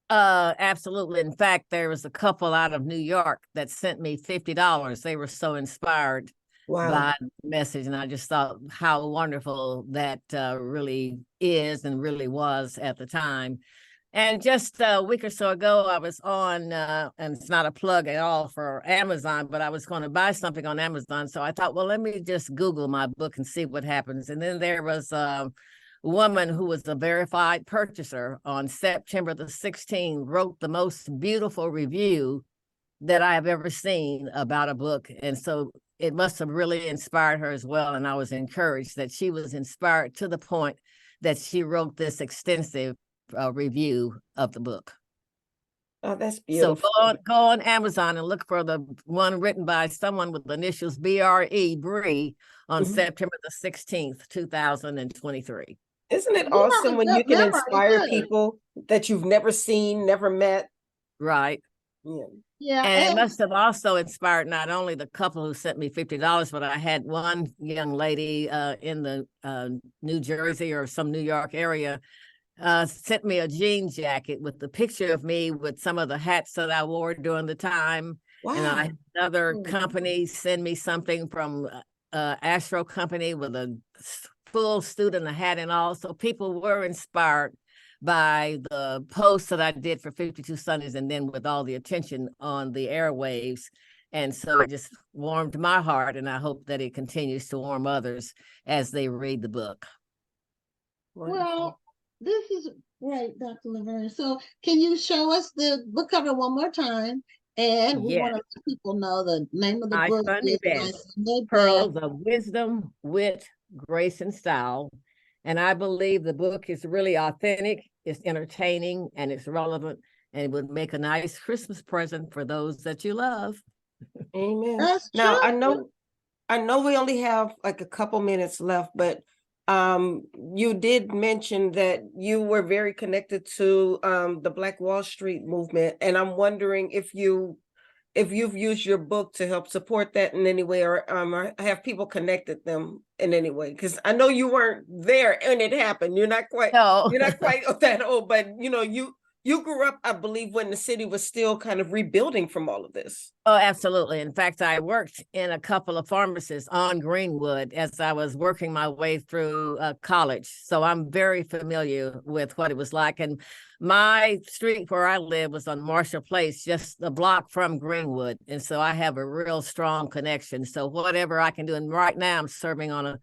Absolutely. In fact, there was a couple out of New York that sent me $50. They were so inspired by the message, and I just thought how wonderful that really is and really was at the time. And just a week or so ago, I was on, and it's not a plug at all for Amazon, but I was going to buy something on Amazon. So I thought, well, let me just Google my book and see what happens. And then there was a woman who was a verified purchaser on September the 16th, wrote the most beautiful review that I have ever seen about a book. And so it must have really inspired her as well. And I was encouraged that she was inspired to the point that she wrote this extensive review of the book. Oh, that's So beautiful. go on Amazon and look for the one written by someone with the initials BRE, Bree, on September the 16th, 2023. Isn't it You have awesome a when good you can memory, inspire too. people that you've never seen, never met? Right. Yeah. Yeah, And it must have also inspired not only the couple who sent me $50, but I had one young lady in the New Jersey or some New York area sent me a jean jacket with the picture of me with some of the hats that I wore during the time. Wow. And I had another Cool. company send me something from Astro Company with a full student hat and all. So people were inspired by the posts that I did for 52 Sundays, and then with all the attention on the airwaves. And so it just warmed my heart, and I hope that it continues to warm others as they read the book. Well, this is great, Dr. LaVerne. So can you show us the book cover one more time? And we want to let people know the name of the book Sunday is My Best, Sunday Pearls Best. of Wisdom, Wit, Grace, and Style. And I believe the book is really authentic, it's entertaining, and it's relevant, and it would make a nice Christmas present for those that you love. Amen. That's Now, true. I know we only have like a couple minutes left, but you did mention that you were very connected to the Black Wall Street movement, and I'm wondering if you've used your book to help support that in any way, or have people connected them in any way, because I know you weren't there when it happened. You're not quite that old, but you grew up, I believe, when the city was still kind of rebuilding from all of this. Oh, absolutely. In fact, I worked in a couple of pharmacies on Greenwood as I was working my way through college. So I'm very familiar with what it was like. And my street where I live was on Marshall Place, just a block from Greenwood. And so I have a real strong connection. So whatever I can do. And right now I'm serving on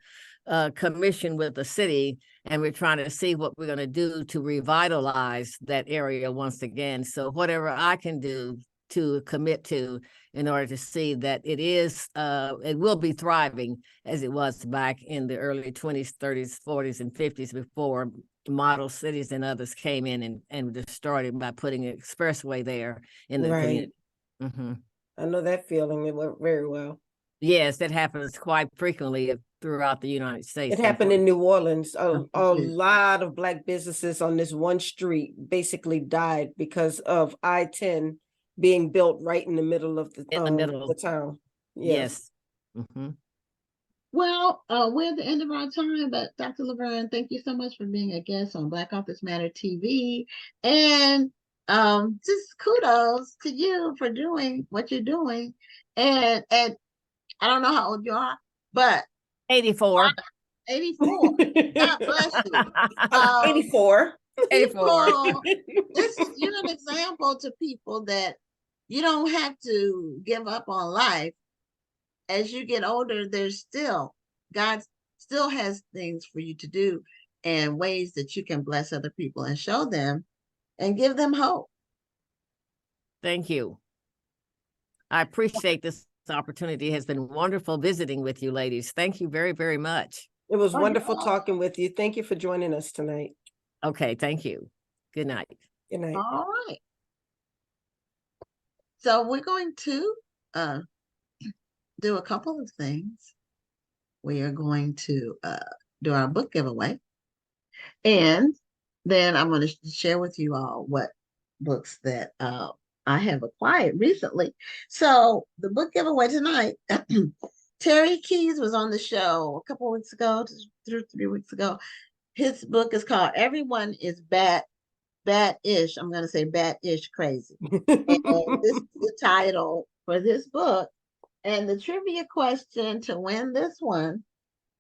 a commission with the city, and we're trying to see what we're going to do to revitalize that area once again. So whatever I can do to commit to in order to see that it will be thriving as it was back in the early 20s, 30s, 40s, and 50s before model cities and others came in and destroyed it by putting an expressway there in the community. Mm-hmm. I know that feeling. It went very well. Yes, that happens quite frequently throughout the United States. It happened in New Orleans. A lot of Black businesses on this one street basically died because of I-10 being built right in the middle of the town. Yes. Mm-hmm. Well, we're at the end of our time, but Dr. LaVerne, thank you so much for being a guest on Black Authors Matter TV. And just kudos to you for doing what you're doing. And I don't know how old you are, but 84. 84. God bless you. 84. 84. You're an example to people that you don't have to give up on life. As you get older, God still has things for you to do and ways that you can bless other people and show them and give them hope. Thank you. I appreciate this opportunity. It has been wonderful visiting with you, ladies. Thank you very, very much. It was wonderful talking with you. Thank you for joining us tonight. Okay, thank you. Good night. Good night. All right. So we're going to do a couple of things. We are going to do our book giveaway. And then I'm going to share with you all what books that I have acquired recently. So the book giveaway tonight, Terry Keys was on the show a couple of weeks ago, 3 weeks ago. His book is called Everyone is Bad-ish. I'm going to say bad-ish crazy. And this is the title for this book. And the trivia question to win this one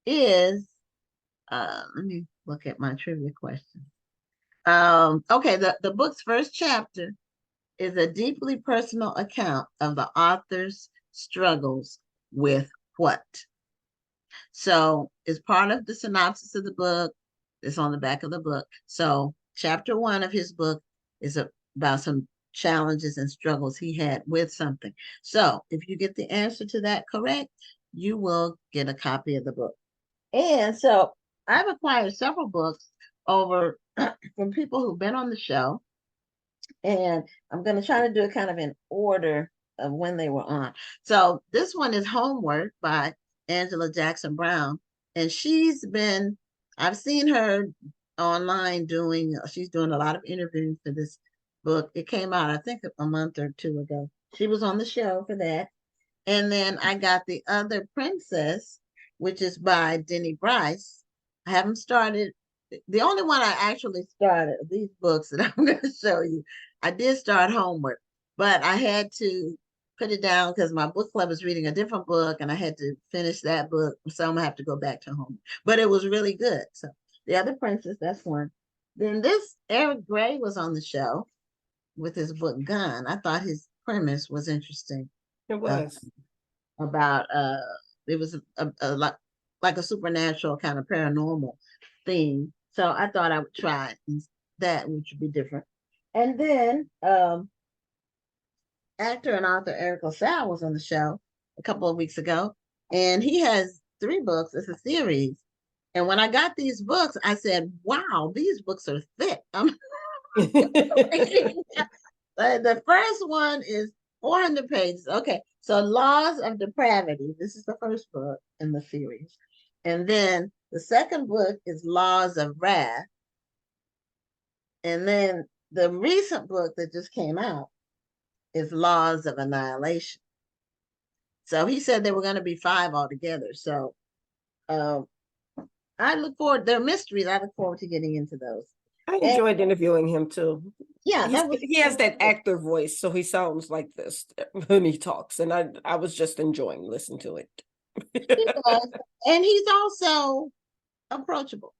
is, let me look at my trivia question. Okay, the book's first chapter is a deeply personal account of the author's struggles with what? So it's part of the synopsis of the book. It's on the back of the book. So chapter 1 of his book is about some challenges and struggles he had with something. So if you get the answer to that correct, you will get a copy of the book. And so I've acquired several books over from people who've been on the show. And I'm going to try to do it kind of in order of when they were on. So this one is Homework by Angela Jackson Brown. And I've seen her online she's doing a lot of interviews for this book. It came out, I think, a month or two ago. She was on the show for that. And then I got The Other Princess, which is by Denny Bryce. I haven't started. The only one I actually started, these books that I'm going to show you, I did start Homework, but I had to put it down because my book club is reading a different book and I had to finish that book. So I'm going to have to go back to Homework. But it was really good. So The Other Princess, that's one. Then Eric Gray was on the show with his book Gun. I thought his premise was interesting. It was. About it was like a supernatural kind of paranormal theme. So I thought I would try that, which would be different. And then actor and author Eric LaSalle was on the show a couple of weeks ago, and he has 3 books. It's a series. And when I got these books, I said, wow, these books are thick. The first one is 400 pages. Okay, so Laws of Depravity. This is the first book in the series. And then the second book is Laws of Wrath. And then the recent book that just came out is Laws of Annihilation. So he said there were going to be 5 altogether. So I look forward, they're mysteries. I look forward to getting into those. I enjoyed interviewing him too. Yeah, he has that actor voice, so he sounds like this when he talks, and I was just enjoying listening to it. He does. And he's also approachable.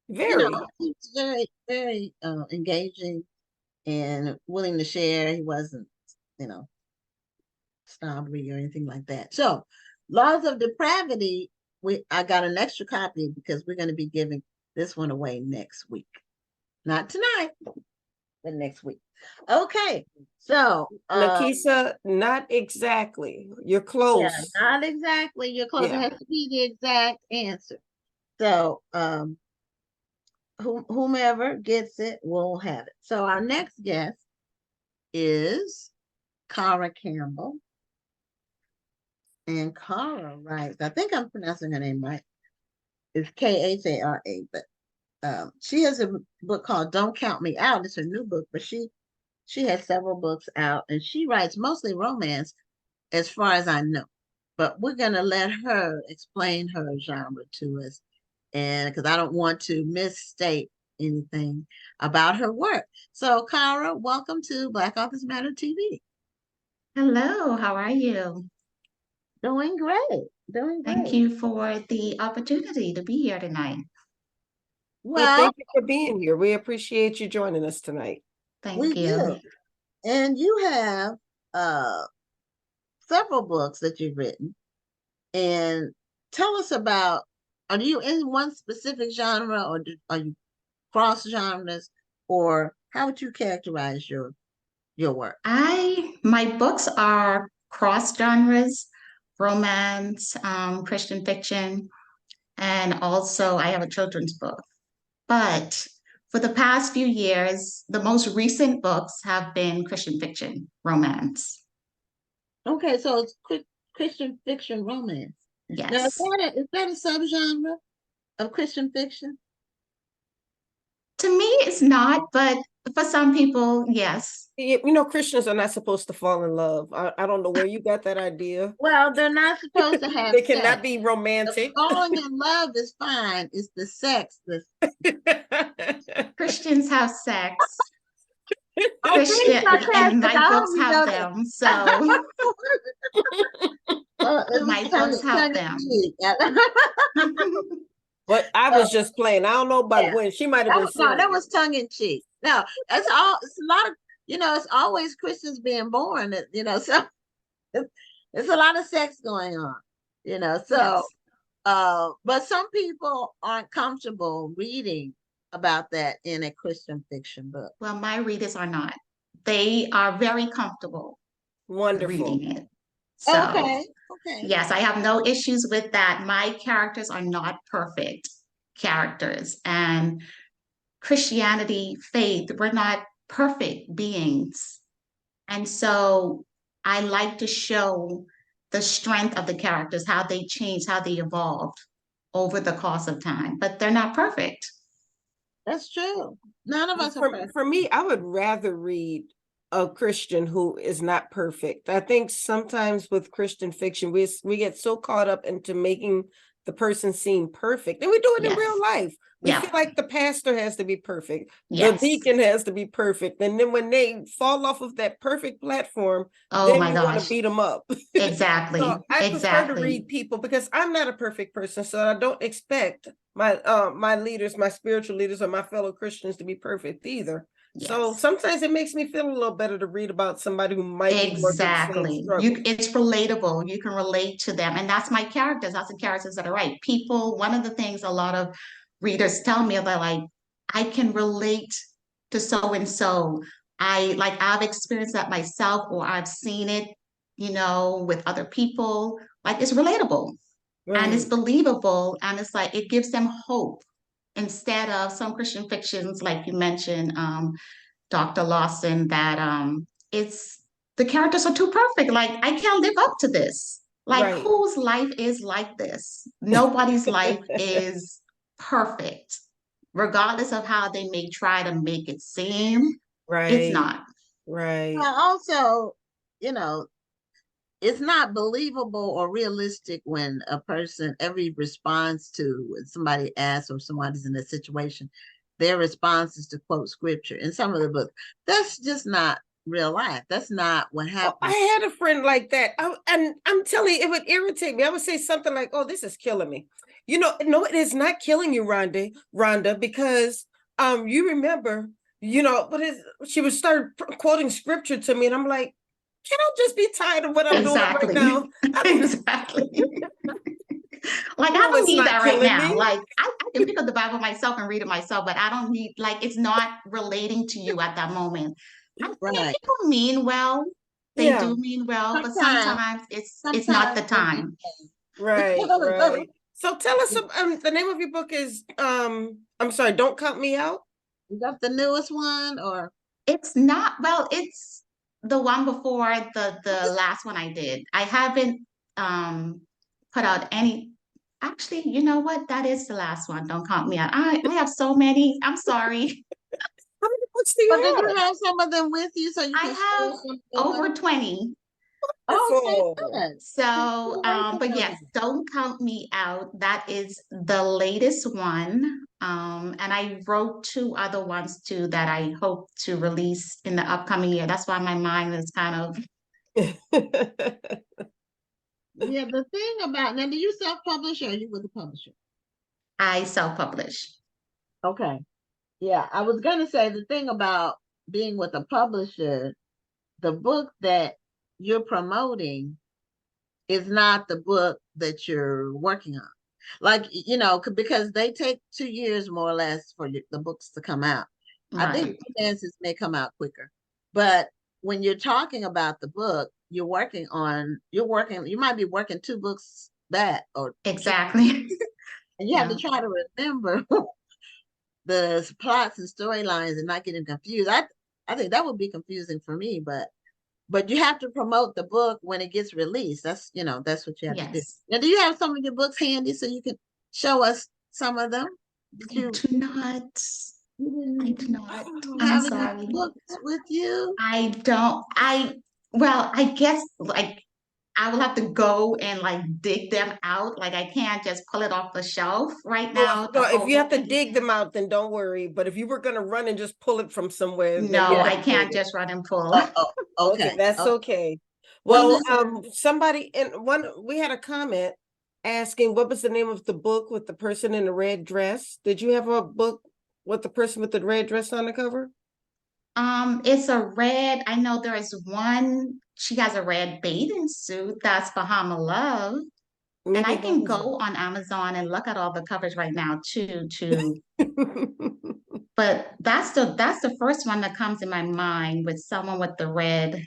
Very. He's very, very engaging and willing to share. He wasn't, snobbery or anything like that. So, Laws of Depravity, I got an extra copy because we're going to be giving this one away next week. Not tonight, but next week. Okay, so Nakisa, not exactly. You're close. Yeah, not exactly. You're close. Yeah. It has to be the exact answer. So whomever gets it will have it. So our next guest is Khara Campbell. And Khara writes, I think I'm pronouncing her name right. It's Khara, but she has a book called Don't Count Me Out. It's her new book, but she has several books out, and she writes mostly romance as far as I know. But we're going to let her explain her genre to us, and because I don't want to misstate anything about her work. So, Khara, welcome to Black Authors Matter TV. Hello, how are you? Doing great. Doing great. Thank you for the opportunity to be here tonight. Well, thank you for being here. We appreciate you joining us tonight. Thank you. Do. And you have several books that you've written. And tell us about, are you in one specific genre, or are you cross genres, or how would you characterize your work? My books are cross genres, romance, Christian fiction, and also I have a children's book. But for the past few years, the most recent books have been Christian fiction, romance. Okay, so it's Christian fiction romance. Yes. Now, is that a subgenre of Christian fiction? To me, it's not, but for some people, yes. Christians are not supposed to fall in love. I don't know where you got that idea. Well, they're not supposed to have They cannot be romantic. Falling in love is fine. It's the sex. Christians have sex. Christian, and my books have them, so my books have them. But I was just playing. I don't know about when she might have been. No, that was tongue in cheek. No, it's all. It's a lot of. It's always Christians being born. So it's a lot of sex going on. So. Yes. But some people aren't comfortable reading about that in a Christian fiction book. Well, my readers are not. They are very comfortable. Wonderful. Reading it. So, Okay. yes, I have no issues with that. My characters are not perfect characters, and Christianity, faith, we're not perfect beings. And so I like to show the strength of the characters, how they changed, how they evolved over the course of time, but they're not perfect. That's true. None of us are For, perfect. for me, I would rather read a Christian who is not perfect. I think sometimes with Christian fiction, we get so caught up into making the person seem perfect, and we do it in Yes. real life. We Yeah. feel like the pastor has to be perfect, Yes. the deacon has to be perfect, and then when they fall off of that perfect platform, Oh then my you want to gosh. beat them up. Exactly. So I prefer to Exactly. read people because I'm not a perfect person, so I don't expect my my leaders, my spiritual leaders, or my fellow Christians to be perfect either. So Yes. sometimes it makes me feel a little better to read about somebody who might be going through the same Exactly. struggle. It's relatable. You can relate to them. And that's my characters. That's the characters that I write. People, one of the things a lot of readers tell me about, like, I can relate to so and so. I've experienced that myself, or I've seen it, with other people. Like, it's relatable and it's Right. believable. And it's like it gives them hope instead of some Christian fictions, like you mentioned, Dr. Lawson, that it's the characters are too perfect. Like, I can't live up to this. Like, Right. whose life is like this? Nobody's life is perfect, regardless of how they may try to make it seem. It's Right. not. Right. But also, you know, it's not believable or realistic when a person, every response to when somebody asks or somebody's in a situation, their response is to quote scripture in some of the books. That's just not real life. That's not what Oh, happens. I had a friend like that. And I'm telling you, it would irritate me. I would say something like, "Oh, this is killing me." No, it is not killing you, Rhonda, because you remember, what is she would start quoting scripture to me, and I'm like, can I just be tired of what I'm doing right Exactly. now? Exactly. Like, I No, don't it's need not that right killing now. me. Like, I can pick up the Bible myself and read it myself, but I don't need, like, it's not relating to you at that moment. I mean, Right. people mean well. They Yeah, do mean well, but Sometimes, sometimes it's not the sometimes they do. time. right, right. So tell us, the name of your book is, I'm sorry, Don't Count Me Out? Is that the newest one or? It's not, well, it's the one before the last one I did. I haven't put out any. Actually, you know what? That is the last one. Don't count me out. I have so many. I'm sorry. How many books do But did you you have? have some of them with you so you I can share have some of over them? 20. Okay, Wonderful. good. So, but yes, Congratulations. don't count me out. That is the latest one. And I wrote two other ones too that I hope to release in the upcoming year. That's why my mind is kind of. Yeah, the thing about now, do you self-publish or are you with a publisher? I self-publish. Okay. Yeah, I was gonna say the thing about being with a publisher, the book that you're promoting is not the book that you're working on. Like, because they take 2 years more or less for the books to come out. I think Right. romances may come out quicker, but when you're talking about the book, you might be working 2 books back or Exactly. and you have to Yeah. try to remember the plots and storylines and not getting confused. I think that would be confusing for me, but you have to promote the book when it gets released. That's what you have to do. Yes. Now, do you have some of your books handy so you can show us some of them? Did I you, do not. you I didn't do not. I'm have any sorry. books with you? I don't. Well, I guess, like, I will have to go and, like, dig them out. Like, I can't just pull it off the shelf right No, now no, to if you have to open dig it. them out, then don't worry. But if you were going to run and just pull it from somewhere, then you No, have I to do can't it. just run and pull. Oh, Okay, okay. that's okay. Well, Well, listen, somebody we had a comment asking what was the name of the book with the person in the red dress. Did you have a book with the person with the red dress on the cover? It's a red. I know there is one. She has a red bathing suit. That's Bahama Love. And Maybe I that can was go on Amazon and look at all the covers right now too, it. but that's the first one that comes in my mind with someone with the red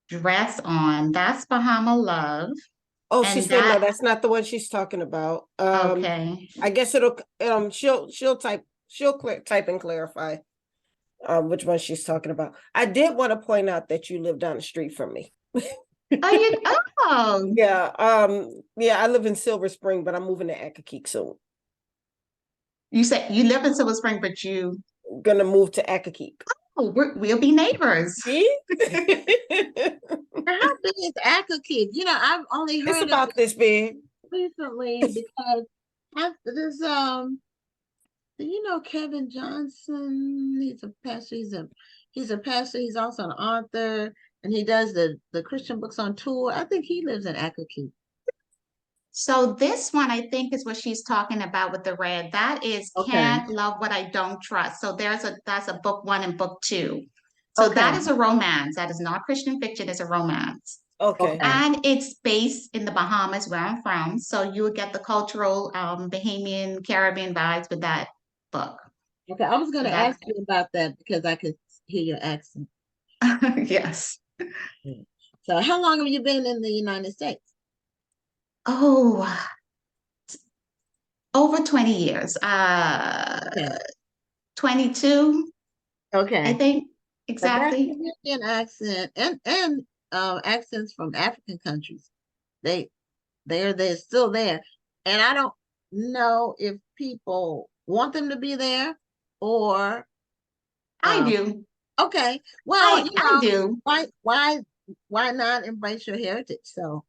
dress on. That's Bahama Love. Oh, she And said no, that, that's not the one she's talking about. okay. I guess she'll type She'll type and clarify which one she's talking about. I did want to point out that you live down the street from me. Oh, Yeah, I live in Silver Spring, but I'm moving to Accokeek soon. you said you live in Silver Spring, but you, I'm gonna move to Accokeek. oh, we'll be neighbors. See? How big is Akakik? You know, I've only It's heard about of this big. recently because after this, do you know Kevin Johnson? He's a pastor. He's a pastor. He's also an author, and he does the Christian books on tour. I think he lives in Akakik. So this one, I think, is what she's talking about with the red. That is Okay. Can't Love What I Don't Trust. So that's a book 1 and book 2. So that Okay. is a romance. That is not Christian fiction, it's a romance. Okay. And it's based in the Bahamas, where I'm from. So you would get the cultural Bahamian, Caribbean vibes with that book. Okay. I was going to That- ask you about that because I could hear your accent. Yes. So, how long have you been in the United States? Oh, over 20 years. Okay. 22, I Okay. think, But that exactly. Caribbean accent and accents from African countries, they're still there, and I don't know if people want them to be there or I um, do. okay, well, you I know, do. why not embrace your heritage? So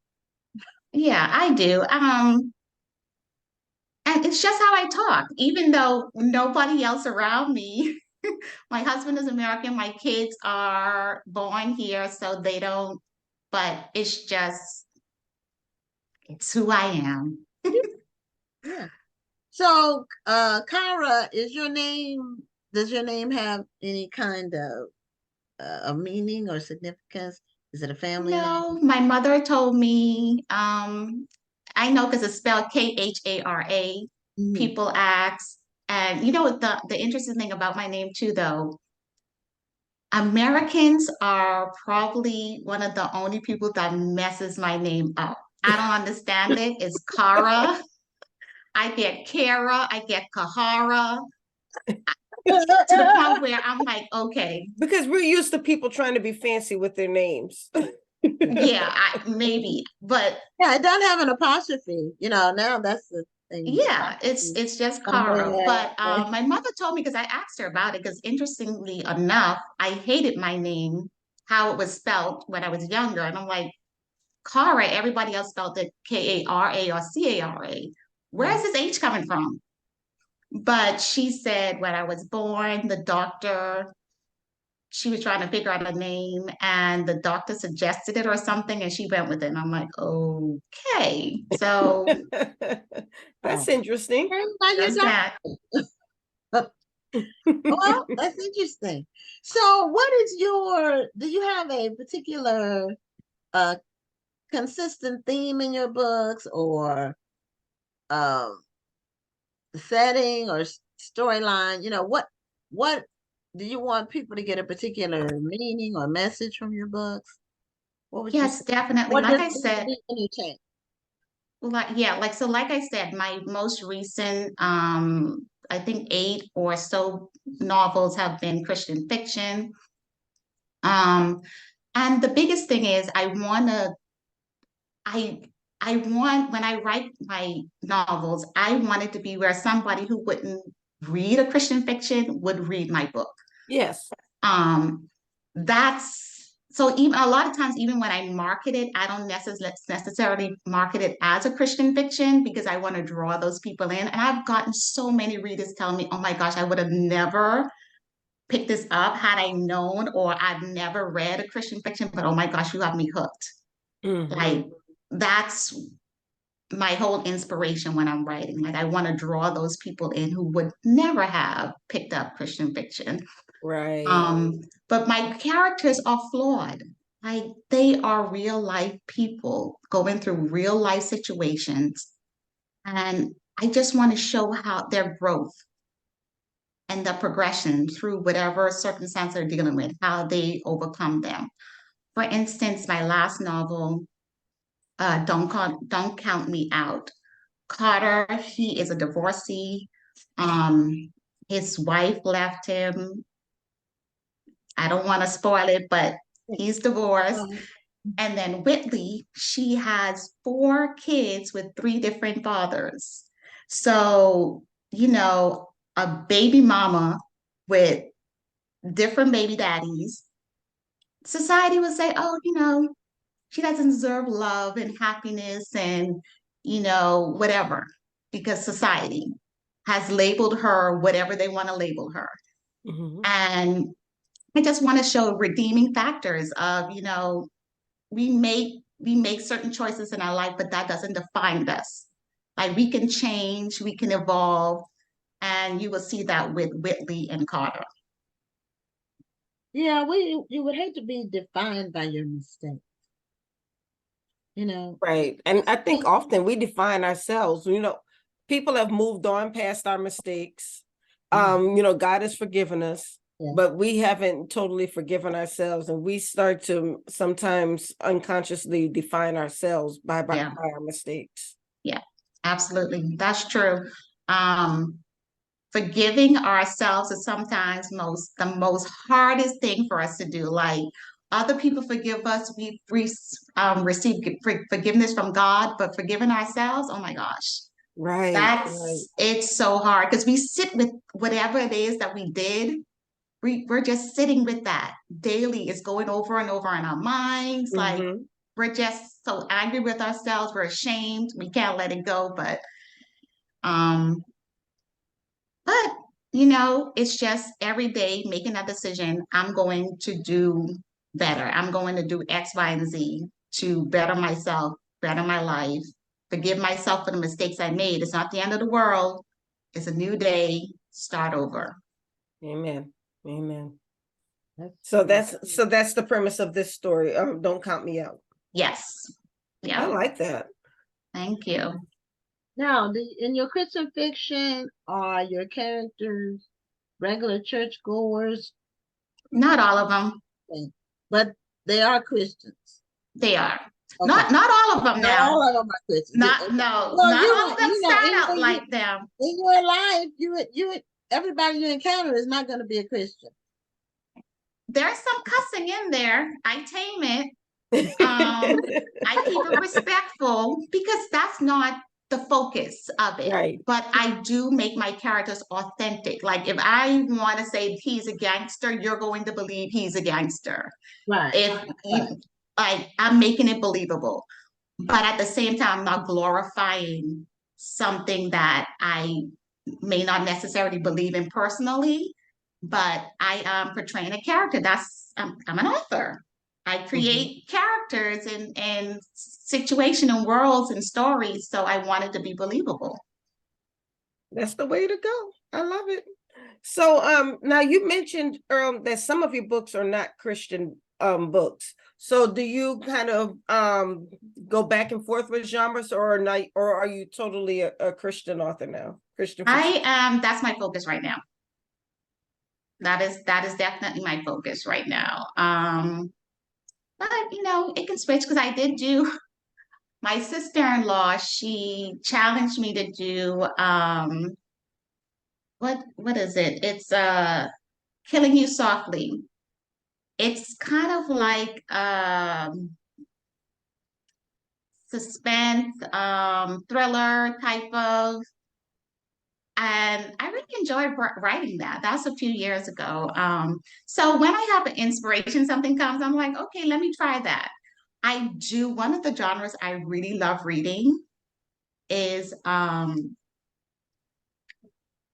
Yeah, I do. And it's just how I talk, even though nobody else around me. My husband is American, my kids are born here, so they don't, but it's who I am. yeah. So Khara, does your name have any kind of a meaning or significance? Is it a family name? No, my mother told me, I know because it's spelled Khara. Mhm. People ask, and you know what the interesting thing about my name too, though, Americans are probably one of the only people that messes my name up. I don't understand it. It's Khara. I get Khara. I get Khara. To the point where I'm like, okay, Because we're used to people trying to be fancy with their names. yeah, maybe, but Yeah, it doesn't have an apostrophe. You know, now that's the thing. yeah, it's just Khara. But Somewhere. my mother told me because I asked her about it. Because interestingly enough, I hated my name, how it was spelled when I was younger, and I'm like, Khara. Everybody else spelled it Kara or Cara. Where's this H coming from? But she said when I was born, the doctor, she was trying to figure out a name and the doctor suggested it or something and she went with it. And I'm like, okay. So That's interesting. that's that. Well, that's interesting. So do you have a particular uh consistent theme in your books or um setting or storyline? You know, what do you want people to get a particular meaning or message from your books? What would you Yes, say? definitely. What Like does I said, any change? like I said, my most recent I think 8 or so novels have been Christian fiction. Um and the biggest thing is I I want when I write my novels, I want it to be where somebody who wouldn't read a Christian fiction would read my book. Yes. Um, that's so even a lot of times, even when I market it, I don't necessarily market it as a Christian fiction because I want to draw those people in. And I've gotten so many readers tell me, "Oh my gosh, I would have never picked this up had I known, or I've never read a Christian fiction, but oh my gosh, you have me hooked." Mhm. Like that's my whole inspiration when I'm writing. Like I want to draw those people in who would never have picked up Christian fiction. Right. But my characters are flawed. Like they are real life people going through real life situations. And I just want to show how their growth and the progression through whatever circumstance they're dealing with, how they overcome them. For instance, my last novel, Don't Count Me Out. Carter, he is a divorcee. Um, His wife left him. I don't want to spoil it, but he's divorced. And then Whitley, she has 4 kids with 3 different fathers. So, a baby mama with different baby daddies. Society would say, oh, she doesn't deserve love and happiness and, whatever, because society has labeled her whatever they want to label her. Mhm. And I just want to show redeeming factors of, we make certain choices in our life, but that doesn't define us. Like we can change, we can evolve, and you will see that with Whitley and Khara. Yeah, you would hate to be defined by your mistakes. Right. And I think often we define ourselves, people have moved on past our mistakes. God has forgiven us, Yeah. but we haven't totally forgiven ourselves. And we start to sometimes unconsciously define ourselves by our mistakes. Yeah, absolutely. That's true. Forgiving ourselves is sometimes the most hardest thing for us to do. Like other people forgive us, we receive forgiveness from God, but forgiving ourselves, oh my gosh. Right. It's so hard because we sit with whatever it is that we did. We're just sitting with that daily. It's going over and over in our minds. Like we're just so angry with ourselves. We're ashamed. We can't let it go. But it's just every day making that decision. I'm going to do better. I'm going to do X, Y, and Z to better myself, better my life, forgive myself for the mistakes I made. It's not the end of the world. It's a new day. Start over. Amen. So that's the premise of this story. Don't count me out. Yes. Yeah. I like that. Thank you. Now, in your Christian fiction, are your characters regular churchgoers? Not all of them. Okay. But they are Christians. They are. Okay. Not all of them now. Not all of them are Christians. Not all of them start out like them. In your life, everybody you encounter is not going to be a Christian. There's some cussing in there. I tame it. I keep it respectful because that's not the focus of it. Right. But I do make my characters authentic. Like if I want to say he's a gangster, you're going to believe he's a gangster. Right. I'm making it believable. But at the same time, I'm not glorifying something that I may not necessarily believe in personally, but I am portraying a character. I'm an author. I create characters and situation and worlds and stories, so I want it to be believable. That's the way to go. I love it. So now you mentioned that some of your books are not Christian books. So do you kind of go back and forth with genres or not, or are you totally a Christian author now? Christian fiction? I am. That's my focus right now. That is definitely my focus right now. But it can switch because I did do my sister-in-law, she challenged me to do what is it? It's Killing You Softly. It's kind of like suspense, thriller type of, and I really enjoyed writing that. That's a few years ago. So when I have an inspiration, something comes, I'm like, okay, let me try that. One of the genres I really love reading is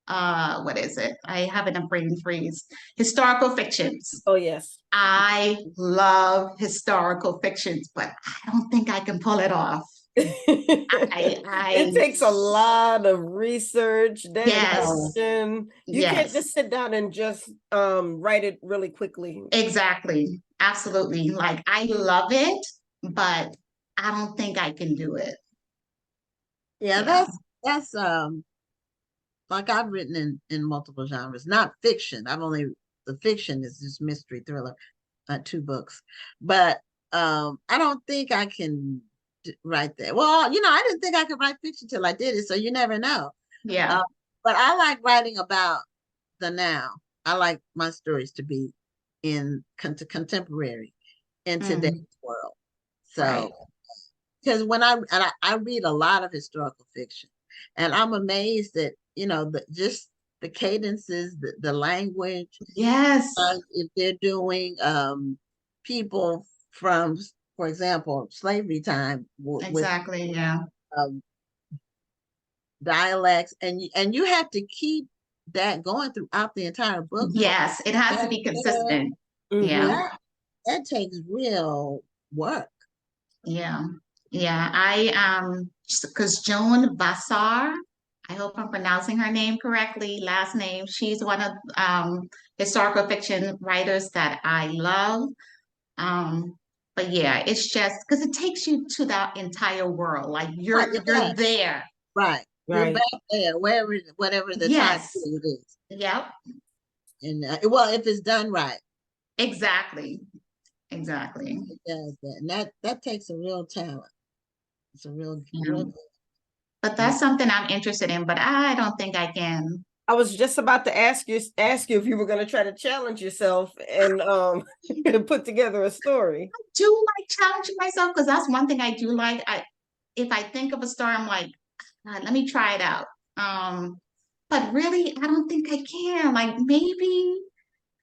what is it? I have it in a brain freeze. Historical fictions. Oh yes. I love historical fictions, but I don't think I can pull it off. It takes a lot of research, dedication. You can't just sit down and just write it really quickly. Exactly. Absolutely. Like I love it, but I don't think I can do it. Yeah, that's like I've written in multiple genres, not fiction. The fiction is just mystery thriller, 2 books. But I don't think I can write that. Well, I didn't think I could write fiction till I did it, so you never know. Yeah. But I like writing about the now. I like my stories to be in contemporary in today's world. So, Right. because when I read a lot of historical fiction, and I'm amazed that just the cadences, the language, Yes, if they're doing people from, for example, slavery time with exactly. Yeah. um, dialects, and you have to keep that going throughout the entire book. Yes, it has to That be consistent. Yeah. Mhm. that takes real work. Yeah. Yeah. Because Joan Bassar, I hope I'm pronouncing her name correctly, last name, she's one of historical fiction writers that I love. Um, but yeah, it's just because it takes you to that entire world. Like Right, you're there. right. You're Right. back there, whatever the time Yes. period is, Yep. and well, if it's done right, Exactly. Exactly. it does that, and that takes a real talent. It's a Yeah. real. But Yeah. that's something I'm interested in, but I don't think I can. I was just about to ask you if you were going to try to challenge yourself and and put together a story. Do like challenging myself because that's one thing I do like. If I think of a story, I'm like, let me try it out. But really, I don't think I can. Like maybe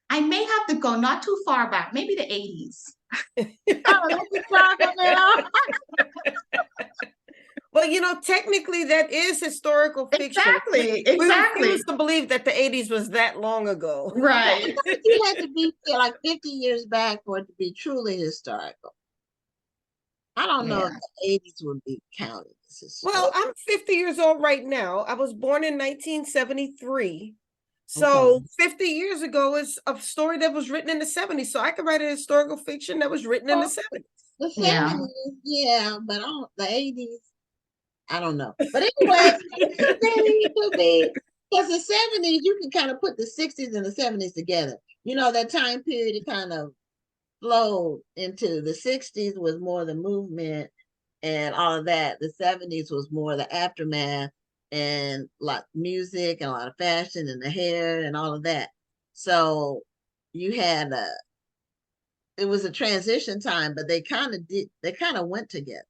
I may have to go not too far back, maybe the 80s. Oh, that's historical now. Well, technically that is historical fiction. Exactly, We exactly. refuse to believe that the 80s was that long ago. Right. You had to be like 50 years back for it to be truly historical. I don't know if Yeah. the 80s would be counted as Well, historical. I'm 50 years old right now. I was born in 1973. So Okay. 50 years ago is a story that was written in the 70s. So I could write a historical fiction that was written in the Well, 70s. the Yeah. 70s, yeah, but the 80s, I don't know. But anyway, it could be because the 70s, you can kind of put the 60s and the 70s together. That time period, it kind of flowed into the 60s was more the movement and all of that. The 70s was more the aftermath and like music and a lot of fashion and the hair and all of that. So you had it was a transition time, but they kind of went together,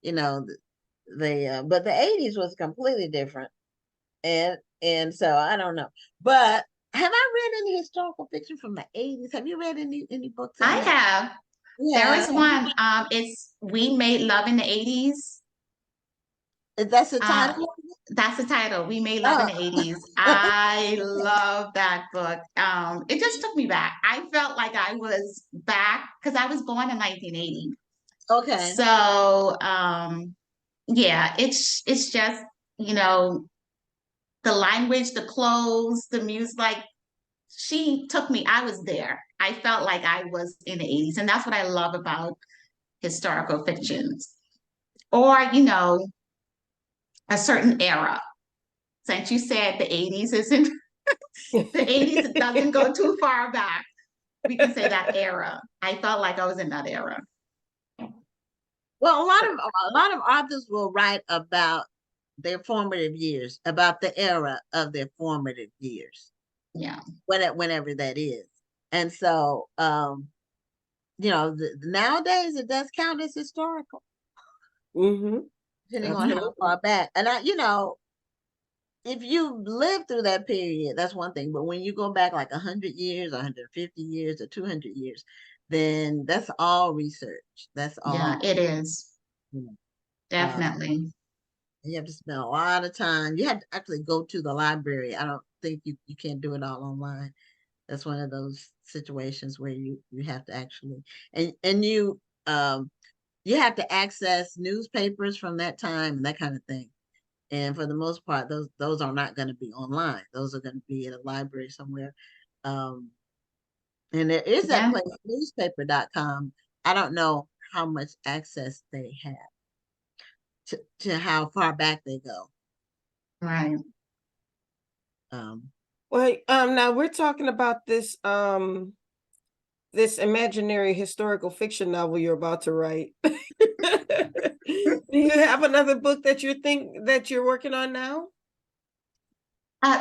you know, but the 80s was completely different. And so I don't know. But have I read any historical fiction from the 80s? Have you read any books I on that? have. There Yeah. is one. It's We Made Love in the 80s. That's the Uh, title? that's the title. We Made Love in Oh. the 80s. I love that book. It just took me back. I felt like I was back because I was born in 1980. Okay. So yeah, it's just, you know, the language, the clothes, the music, like she took me, I was there. I felt like I was in the 80s. And that's what I love about historical fictions. Or, a certain era. Since you said the 80s isn't the 80s, it doesn't go too far back. We can say that era. I felt like I was in that era. Well, a lot of authors will write about their formative years, about the era of their formative years, Yeah. whenever that is. And so, nowadays it does count as historical, Mm-hmm. depending on how Absolutely. far back. And if you live through that period, that's one thing. But when you go back like 100 years, 150 years, or 200 years, then that's all research. That's Yeah, all. it is. You know, uh, Definitely. you have to spend a lot of time. You have to actually go to the library. I don't think you can't do it all online. That's one of those situations where you have to actually and you have to access newspapers from that time and that kind of thing. And for the most part, those are not going to be online. Those are going to be at a library somewhere. Um, and there is that Yeah. place, newspaper.com. I don't know how much access they have to how far back they go. Right. Um, Well, now we're talking about this imaginary historical fiction novel you're about to write. Do you have another book that you think that you're working on now?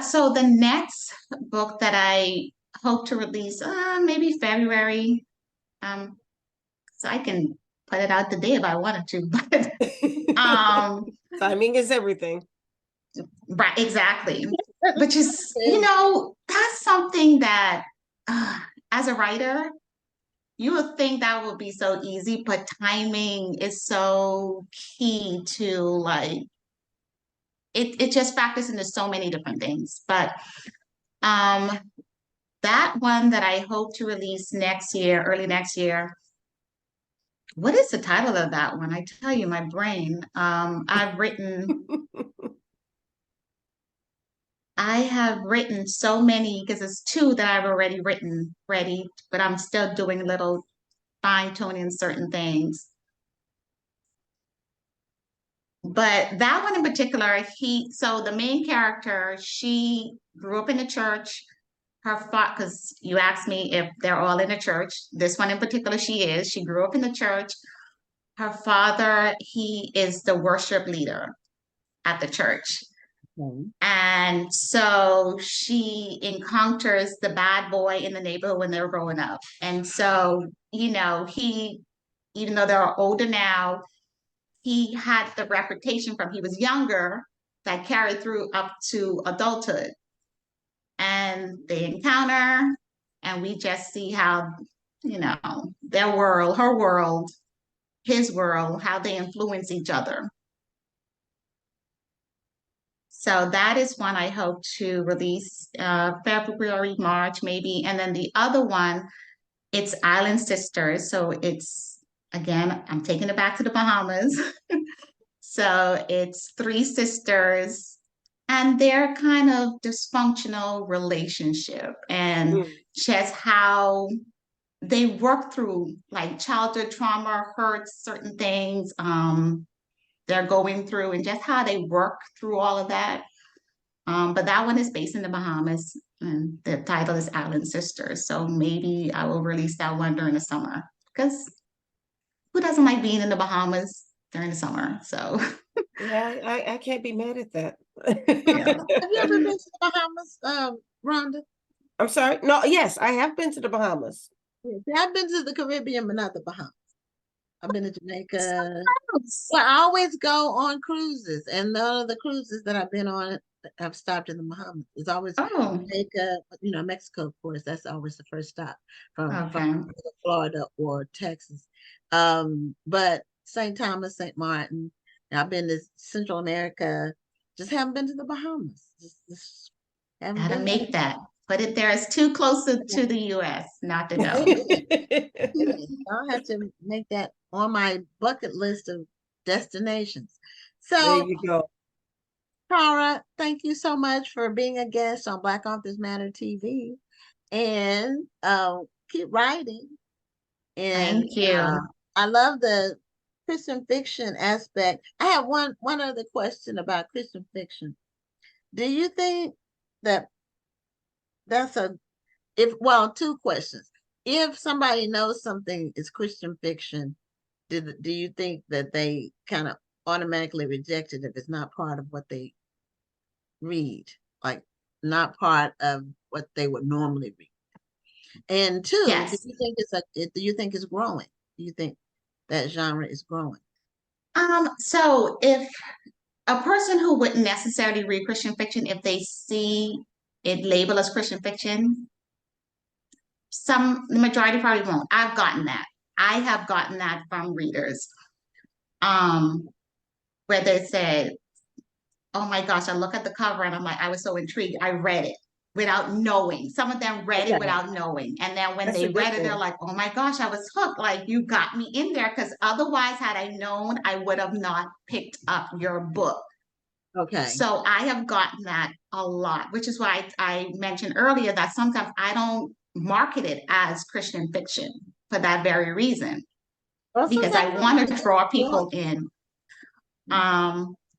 So the next book that I hope to release, maybe February. So I can put it out today if I wanted to, but Timing is everything. right, exactly. Which is, that's something that as a writer, you would think that would be so easy, but timing is so key to like it just factors into so many different things. But that one that I hope to release next year, early next year. What is the title of that one? I tell you, my brain. I have written so many because it's two that I've already written ready, but I'm still doing a little fine tuning certain things. But that one in particular, so the main character, she grew up in the church. Her father, because you asked me if they're all in the church. This one in particular, she is. She grew up in the church. Her father, he is the worship leader at the church. And so she encounters the bad boy in the neighborhood when they're growing up. And so, even though they're older now, he had the reputation from he was younger that carried through up to adulthood. And they encounter, and we just see how, their world, her world, his world, how they influence each other. So that is one I hope to release February, March, maybe. And then the other one, it's Island Sisters. So it's, again, I'm taking it back to the Bahamas. So it's three sisters and their kind of dysfunctional relationship and just how they work through like childhood trauma, hurts, certain things they're going through and just how they work through all of that. But that one is based in the Bahamas and the title is Island Sisters. So maybe I will release that one during the summer because who doesn't like being in the Bahamas during the summer? So yeah, I can't be mad at that. Yeah. Have you ever been to the Bahamas, Rhonda? I'm sorry. No, yes, I have been to the Bahamas. I've been to the Caribbean, but not the Bahamas. I've been to Jamaica. Well, I always go on cruises, and none of the cruises that I've been on have stopped in the Bahamas. It's always Jamaica, Mexico, of course. That's always the first stop from Florida or Texas. But St. Thomas, St. Martin. I've been to Central America. Just haven't been to the Bahamas. Just haven't gotta been make that. But if there is too close to the US, not to know. I'll have to make that on my bucket list of destinations. There So, you go. Khara, thank you so much for being a guest on Black Authors Matter TV, and keep writing. And thank you. I love the Christian fiction aspect. I have one other question about Christian fiction. Do you think that that's two questions. If somebody knows something is Christian fiction, do you think that they kind of automatically reject it if it's not part of what they read, like not part of what they would normally read? And two, yes. do you think it's growing? Do you think that genre is growing? So if a person who wouldn't necessarily read Christian fiction, if they see it labeled as Christian fiction, the majority probably won't. I've gotten that. I have gotten that from readers, where they said, "Oh my gosh, I look at the cover and I'm like, I was so intrigued. I read it without knowing." Some of them read it without knowing, and then when they read it, they're like, "Oh my gosh, I was hooked. Like you got me in there." Because otherwise, had I known, I would have not picked up your book. Okay. So I have gotten that a lot, which is why I mentioned earlier that sometimes I don't market it as Christian fiction for that very reason, because I want to draw people in.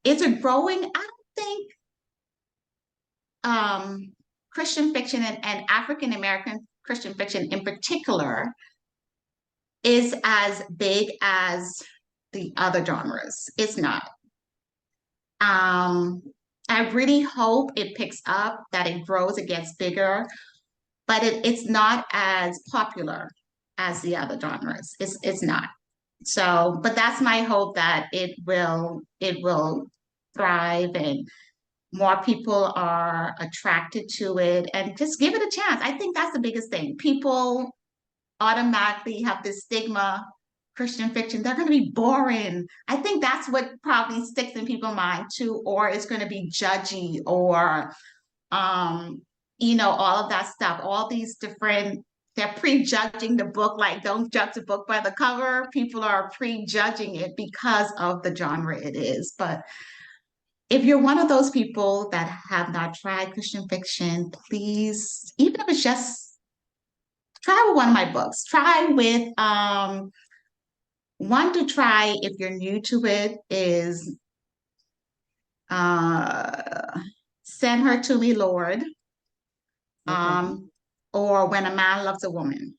Is it growing? I don't think Christian fiction and African American Christian fiction in particular is as big as the other genres. It's not. I really hope it picks up, that it grows, it gets bigger, but it's not as popular as the other genres. It's not. So, but that's my hope, that it will thrive and more people are attracted to it, and just give it a chance. I think that's the biggest thing. People automatically have this stigma, Christian fiction, they're going to be boring. I think that's what probably sticks in people's mind too, or it's going to be judgy, or um, all of that stuff, all these different, they're prejudging the book, like don't judge the book by the cover. People are prejudging it because of the genre it is. But if you're one of those people that have not tried Christian fiction, please, even if it's just try with one of my books. Try with one to try if you're new to it is Send Her to Me, Lord, or When a Man Loves a Woman.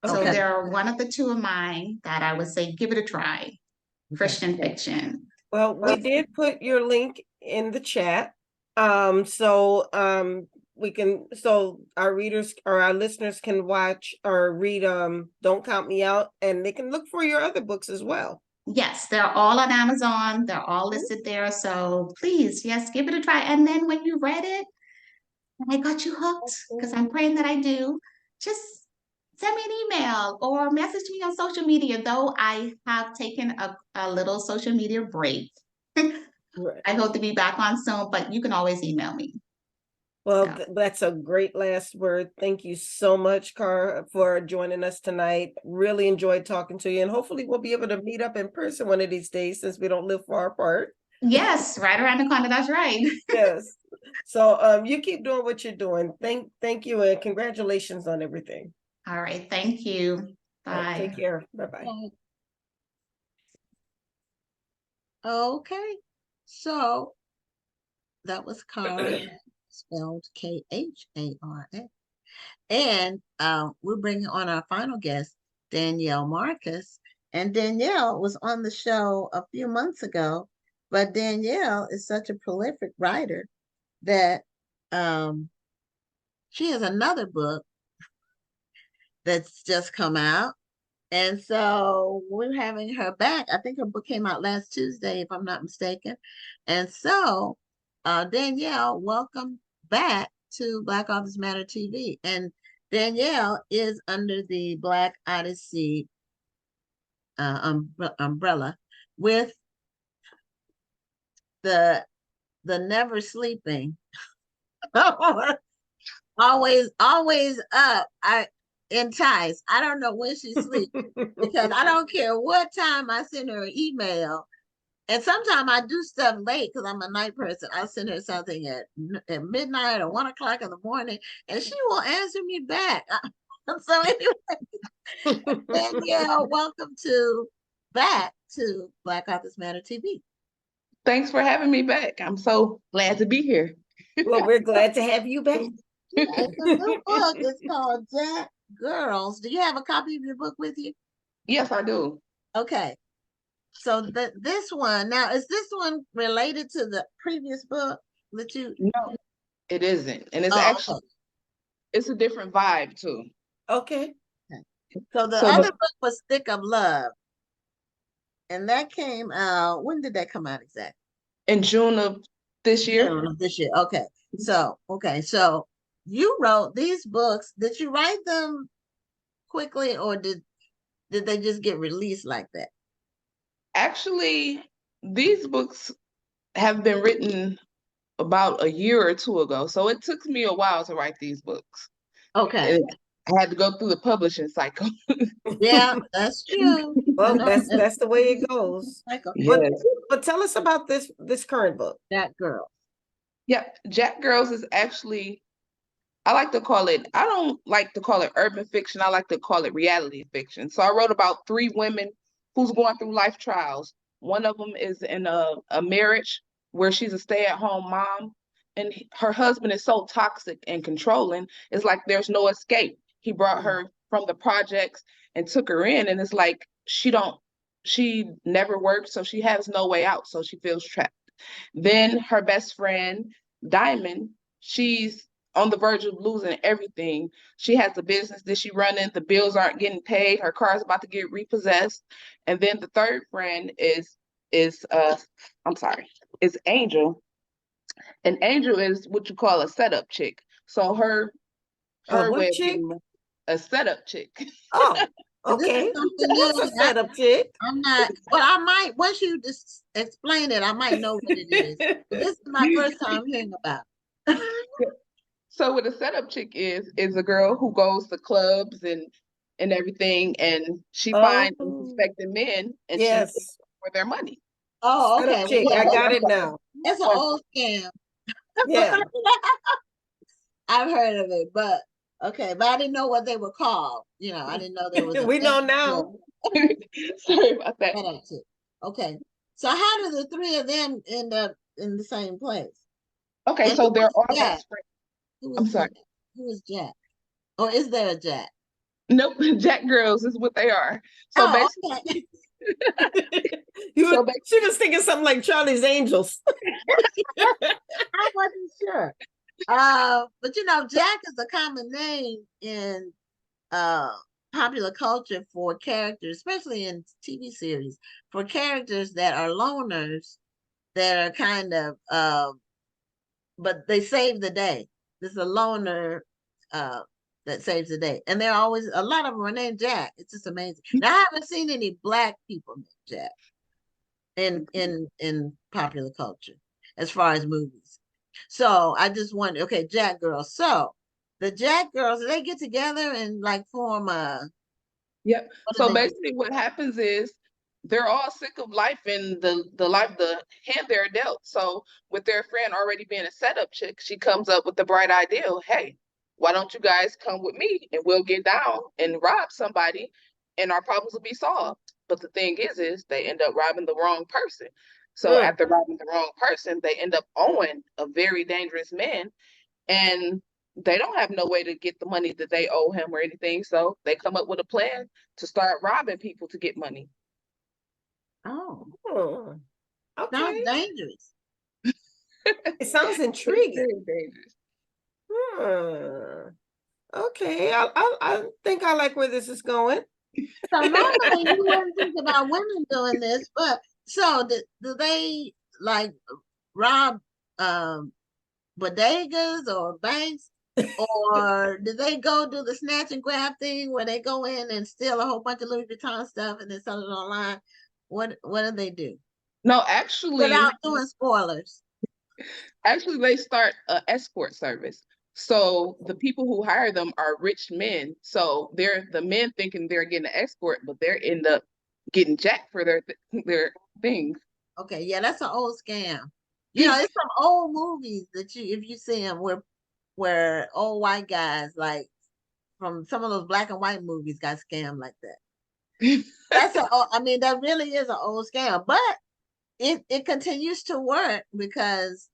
So Okay. they're one of the two of mine that I would say give it a try. Christian fiction. Well, we did put your link in the chat. We can, so our readers or our listeners can watch or read Don't Count Me Out, and they can look for your other books as well. Yes, they're all on Amazon. They're all listed there. So please, yes, give it a try. And then when you read it, and I got you hooked, because I'm praying that I do, just send me an email or message me on social media, though I have taken a little social media break. Right. I hope to be back on soon, but you can always email me. Well, that's a great last word. Thank you so much, Khara, for joining us tonight. Really enjoyed talking to you, and hopefully we'll be able to meet up in person one of these days, since we don't live far apart. Yes, right around the corner. That's right. Yes. So you keep doing what you're doing. Thank you, and congratulations on everything. All right. Thank you. Bye. All right, take care. Bye-bye. Okay. So that was Khara, spelled Khara. And we're bringing on our final guest, Danielle Marcus. And Danielle was on the show a few months ago, but Danielle is such a prolific writer that she has another book that's just come out. And so we're having her back. I think her book came out last Tuesday, if I'm not mistaken. And so, Danielle, welcome back to Black Authors Matter TV. And Danielle is under the Black Odyssey umbrella with the never sleeping, always up. Entice. I don't know when she sleeps because I don't care what time I send her an email. And sometimes I do stuff late because I'm a night person. I'll send her something at midnight or 1 o'clock in the morning, and she will answer me back. So anyway, Danielle, welcome back to Black Authors Matter TV. Thanks for having me back. I'm so glad to be here. Well, we're glad to have you back. It's a new book. It's called Jack Girlz. Do you have a copy of your book with you? Yes, I do. Okay. So this one, now, is this one related to the previous book that you? No, it isn't. And it's okay. It's a different vibe too. Okay. So the other book was Stick of Love. And that came out, when did that come out exactly? In June of this year. June of this year. Okay. So you wrote these books. Did you write them quickly, or did they just get released like that? Actually, these books have been written about a year or two ago. So it took me a while to write these books. Okay. And I had to go through the publishing cycle. Yeah, that's true. Well, that's the way it goes. Yes. But tell us about this current book. Jack Girl. Yeah, Jack Girlz is actually, I don't like to call it urban fiction. I like to call it reality fiction. So I wrote about 3 women who's going through life trials. One of them is in a marriage where she's a stay-at-home mom, and her husband is so toxic and controlling. It's like there's no escape. He brought her from the projects and took her in, and it's like she never worked, so she has no way out, so she feels trapped. Then her best friend, Diamond, she's on the verge of losing everything. She has a business that she running. The bills aren't getting paid. Her car is about to get repossessed. And then the third friend is I'm sorry, is Angel. And Angel is what you call a setup chick. So her way What of chick? getting a setup chick. Oh, And this is okay. something new. That's a setup chick. I'm not, well, I might, once you just explain it, I might know what it is. But this is my first time hearing about it. So what a setup chick is a girl who goes to clubs and everything, and she finds Oh, unsuspecting men and she yes. takes them for their money. Oh, Setup okay. Well, chick. yeah, I got it now. that's an old scam. Yeah. I've heard of it, but okay, but I didn't know what they were called. I didn't know there was a We know thing now. Sorry about that. for that too. Okay, so how do the three of them end up in the same place? Okay, And so who they're was all Jack? best friends. Who I'm was sorry. Jack? Who is Jack? Or is there a Jack? Nope, Jack Girls is what they are. So Oh, basically, okay. She was thinking something like Charlie's Angels. I wasn't sure. But Jack is a common name in popular culture for characters, especially in TV series, for characters that are loners that are kind of but they save the day. This is a loner that saves the day. And they're always, a lot of them are named Jack. It's just amazing. Now I haven't seen any black people named Jack in popular culture as far as movies. So I just wonder, okay, Jack Girls. So the Jack Girls, they get together and like form a. yep. What do So they do? basically what happens is they're all sick of life and the hand they're dealt. So with their friend already being a setup chick, she comes up with the bright idea, hey, why don't you guys come with me and we'll get down and rob somebody and our problems will be solved. But the thing is they end up robbing the wrong person. So after robbing the wrong person, they end up owing a very dangerous man, and they don't have no way to get the money that they owe him or anything. So they come up with a plan to start robbing people to get money. Oh, Oh, sounds okay. dangerous. It sounds Very intriguing. dangerous. Okay, I think I like where this is going. So normally you wouldn't think about women doing this, but so do they like rob bodegas or banks, or do they go do the snatch and grab thing where they go in and steal a whole bunch of Louis Vuitton stuff and then sell it online? What do they do No, actually, without doing spoilers? actually they start an escort service. So the people who hire them are rich men. So they're the men thinking they're getting an escort, but they end up getting jacked for their things. Okay, yeah, that's an old scam. It's some old movies that if you see them where old white guys like from some of those black and white movies got scammed like that. That really is an old scam, but it continues to work because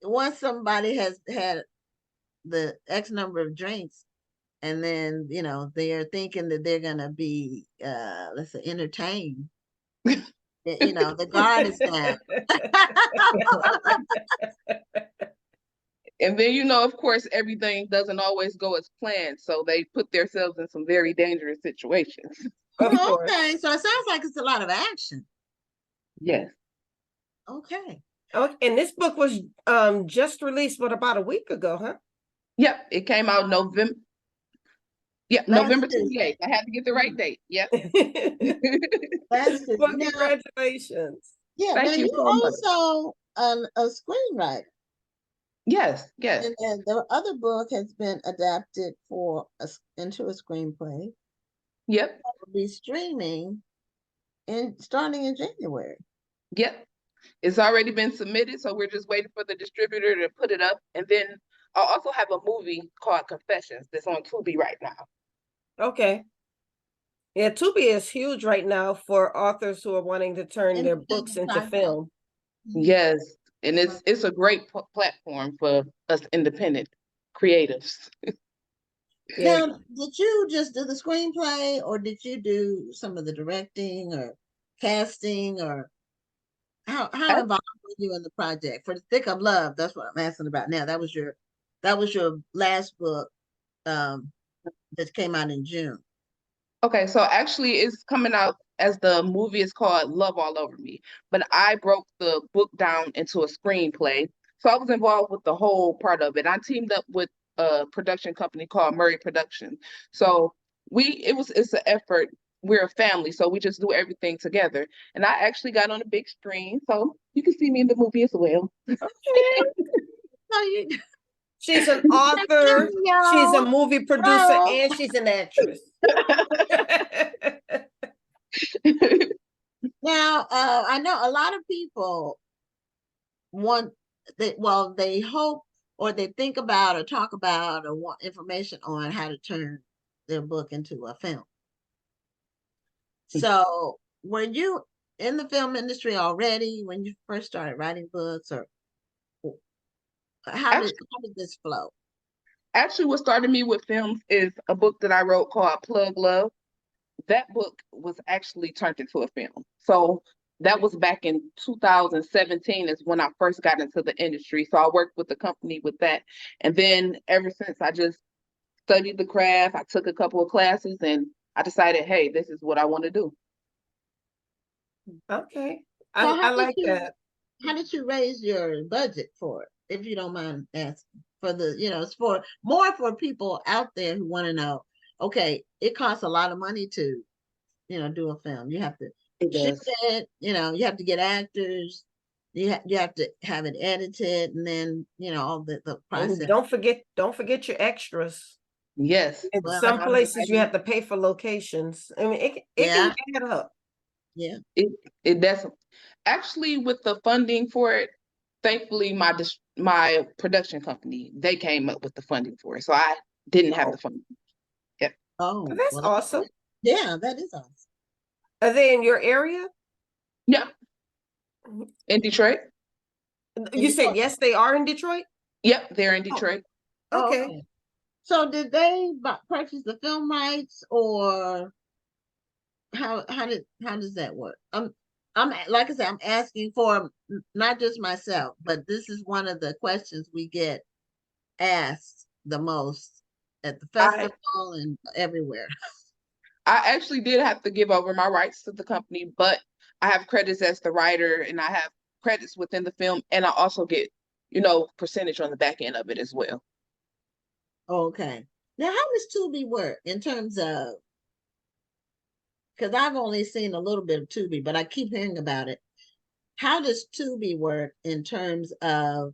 once somebody has had the X number of drinks and then they are thinking that they're gonna be let's say entertained. The guard is down. And then, of course, everything doesn't always go as planned. So they put themselves in some very dangerous situations. Of course. Okay, so it sounds like it's a lot of action. Yes. Okay. Oh, and this book was just released, about a week ago, huh? Yep. It came out November. Yeah, November 28th. I had to get the right date. Yep. Well, congratulations. Yeah, Thank now you you're so much. also a screenwriter. Yes, yes. And the other book has been adapted into a screenplay. Yep. It will be streaming starting in January. Yep. It's already been submitted, so we're just waiting for the distributor to put it up. And then I'll also have a movie called Confessions that's on Tubi right now. Okay. Yeah, Tubi is huge right now for authors who are wanting to turn their books into film. Yes, and it's a great platform for us independent creatives. Now, did you just do the screenplay, or did you do some of the directing or casting or How involved were you in the project for the Thick of Love? That's what I'm asking about now. That was your last book that came out in June. Okay, so actually it's coming out as the movie is called Love All Over Me, but I broke the book down into a screenplay. So I was involved with the whole part of it. I teamed up with a production company called Murray Production. So it's an effort. We're a family, so we just do everything together. And I actually got on a big screen, so you can see me in the movie as well. No, you She's an author, she's a movie producer, Oh. and she's an actress. Now, I know a lot of people they hope or they think about or talk about or want information on how to turn their book into a film. So, were you in the film industry already when you first started writing books, or how did this flow? Actually, what started me with films is a book that I wrote called Plug Love. That book was actually turned into a film. So that was back in 2017 is when I first got into the industry. So I worked with the company with that. And then ever since I just studied the craft, I took a couple of classes and I decided, hey, this is what I want to do. Okay. So I like that. How did you raise your budget for it, if you don't mind asking? For the, it's for more for people out there who want to know, okay, it costs a lot of money to, do a film. You have to shoot it, you have to get actors, you have to have it edited, and then, all the process. Don't forget your extras. Yes. In some places you have to pay for locations. I mean, it can add up. Yeah. It does. Actually, with the funding for it, thankfully my production company, they came up with the funding for it. So I didn't have the funding. Yep. Oh, that's awesome. Yeah, that is awesome. Are they in your area? Yeah. In Detroit. You said yes, they are in Detroit? Yep, they're in Detroit. Okay. So did they purchase the film rights, or how does that work? I'm like I said, I'm asking for not just myself, but this is one of the questions we get asked the most at the festival and everywhere. I actually did have to give over my rights to the company, but I have credits as the writer and I have credits within the film, and I also get, percentage on the back end of it as well. Okay. Now, how does Tubi work in terms of, because I've only seen a little bit of Tubi, but I keep hearing about it. How does Tubi work in terms of,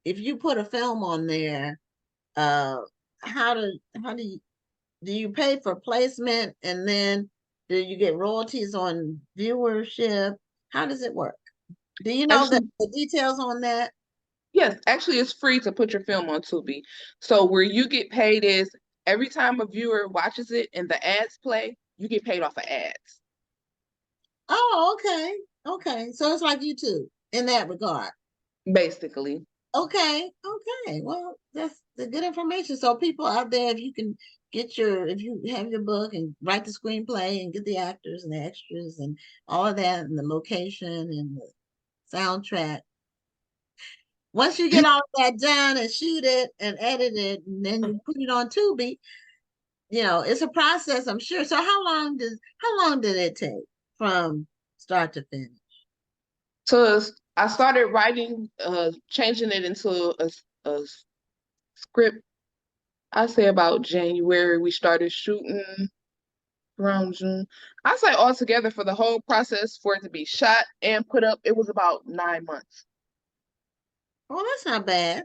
if you put a film on there, how do you pay for placement, and then do you get royalties on viewership? How does it work? Do you know the details on that? Yes, actually it's free to put your film on Tubi. So where you get paid is every time a viewer watches it and the ads play, you get paid off of ads. Oh, okay. Okay. So it's like YouTube in that regard. Basically. Okay. Okay. Well, that's the good information. So people out there, if you can if you have your book and write the screenplay and get the actors and the extras and all of that, and the location and the soundtrack. Once you get all of that done and shoot it and edit it, and then you put it on Tubi, it's a process, I'm sure. So how long did it take from start to finish? So I started writing, changing it into a script. I say about January. We started shooting around June. I say altogether for the whole process for it to be shot and put up, it was about 9 months. Oh, that's not bad.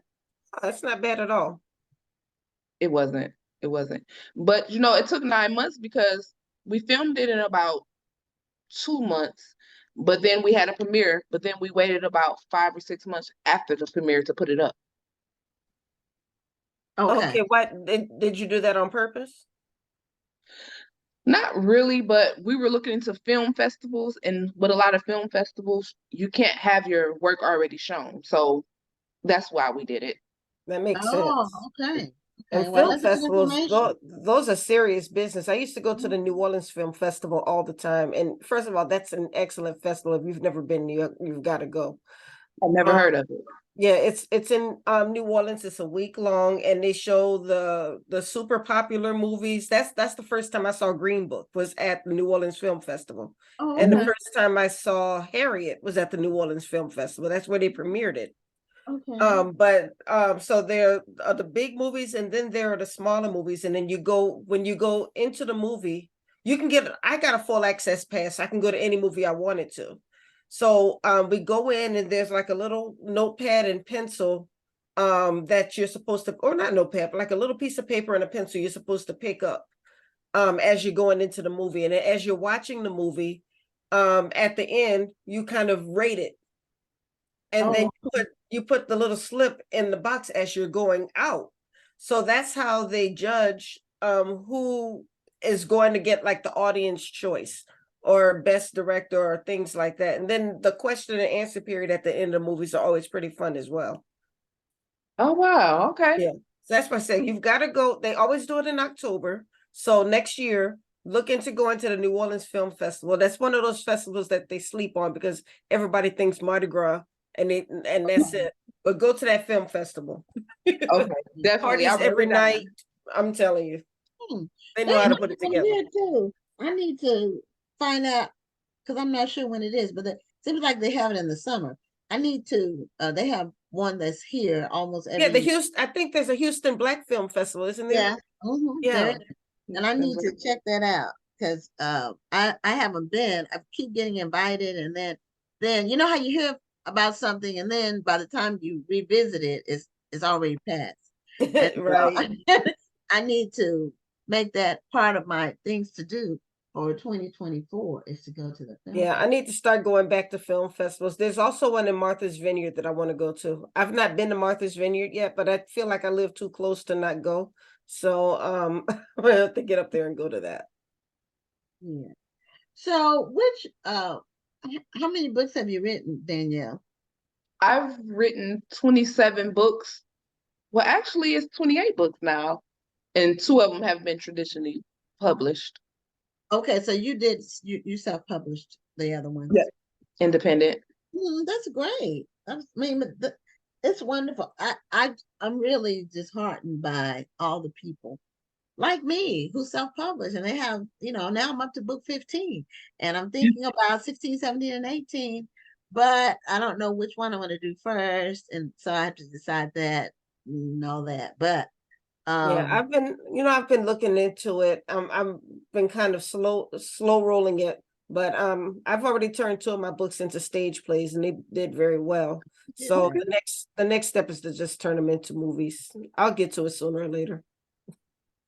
That's not bad at all. It wasn't. But it took 9 months because we filmed it in about 2 months, but then we had a premiere, but then we waited about 5 or 6 months after the premiere to put it up. Okay. What did you do that on purpose? Not really, but we were looking into film festivals, and with a lot of film festivals, you can't have your work already shown. So that's why we did it. That makes sense. Okay. And Okay, well, film that's good festivals, information. those are serious business. I used to go to Mhm. the New Orleans Film Festival all the time. And first of all, that's an excellent festival. If you've never been, you've got to go. I've never heard of it. Yeah, it's in New Orleans. It's a week long, and they show the super popular movies. That's the first time I saw Green Book was at the New Orleans Film Festival. Oh, And the okay, first time I saw Harriet was at the New Orleans Film Festival. That's where they premiered it. okay. So there are the big movies, and then there are the smaller movies, and then when you go into the movie, I got a full access pass. I can go to any movie I wanted to. So we go in, and there's like a little notepad and pencil that you're supposed to, or not notepad, but like a little piece of paper and a pencil you're supposed to pick up as you're going into the movie. And as you're watching the movie, at the end, you kind of rate it. And then Oh, you put the little slip in the box as you're going out. So that's how they judge who is going to get like the audience choice or best director or things like that. And then the question and answer period at the end of the movies are always pretty fun as well. Oh, wow. Okay. Yeah. So that's why I say you've got to go. They always do it in October. So next year, look into going to the New Orleans Film Festival. That's one of those festivals that they sleep on because everybody thinks Mardi Gras and that's it. But go to that film festival. Okay. Definitely. Parties every night. I'm telling you, hmm. they They know how to have put it one together. here too. I need to find out because I'm not sure when it is, but it seems like they have it in the summer. I need to. They have one that's here almost Yeah, every. I think there's a Houston Black Film Festival, isn't there? Yeah. There Yeah. is. And I need to check that out because I haven't been. I keep getting invited, and then you know how you hear about something, and then by the time you revisit it, it's already passed. And so Right. I need to make that part of my things to do for 2024 is to go to the film. Yeah, I need to start going back to film festivals. There's also one in Martha's Vineyard that I want to go to. I've not been to Martha's Vineyard yet, but I feel like I live too close to not go. So I have to get up there and go to that. Yeah. So which how many books have you written, Danielle? I've written 27 books. Well, actually, it's 28 books now, and 2 of them have been traditionally published. Okay, so you self-published the other ones. Yeah. Independent. That's great. I mean, it's wonderful. I'm really disheartened by all the people like me who self-publish, and they have, now I'm up to book 15, and I'm thinking about 16, 17, and 18, but I don't know which one I want to do first, and so I have to decide that and all that. But Yeah, I've been looking into it. I've been kind of slow rolling it, but I've already turned 2 of my books into stage plays and they did very well. So okay. the next step is to just turn them into movies. I'll get to it sooner or later.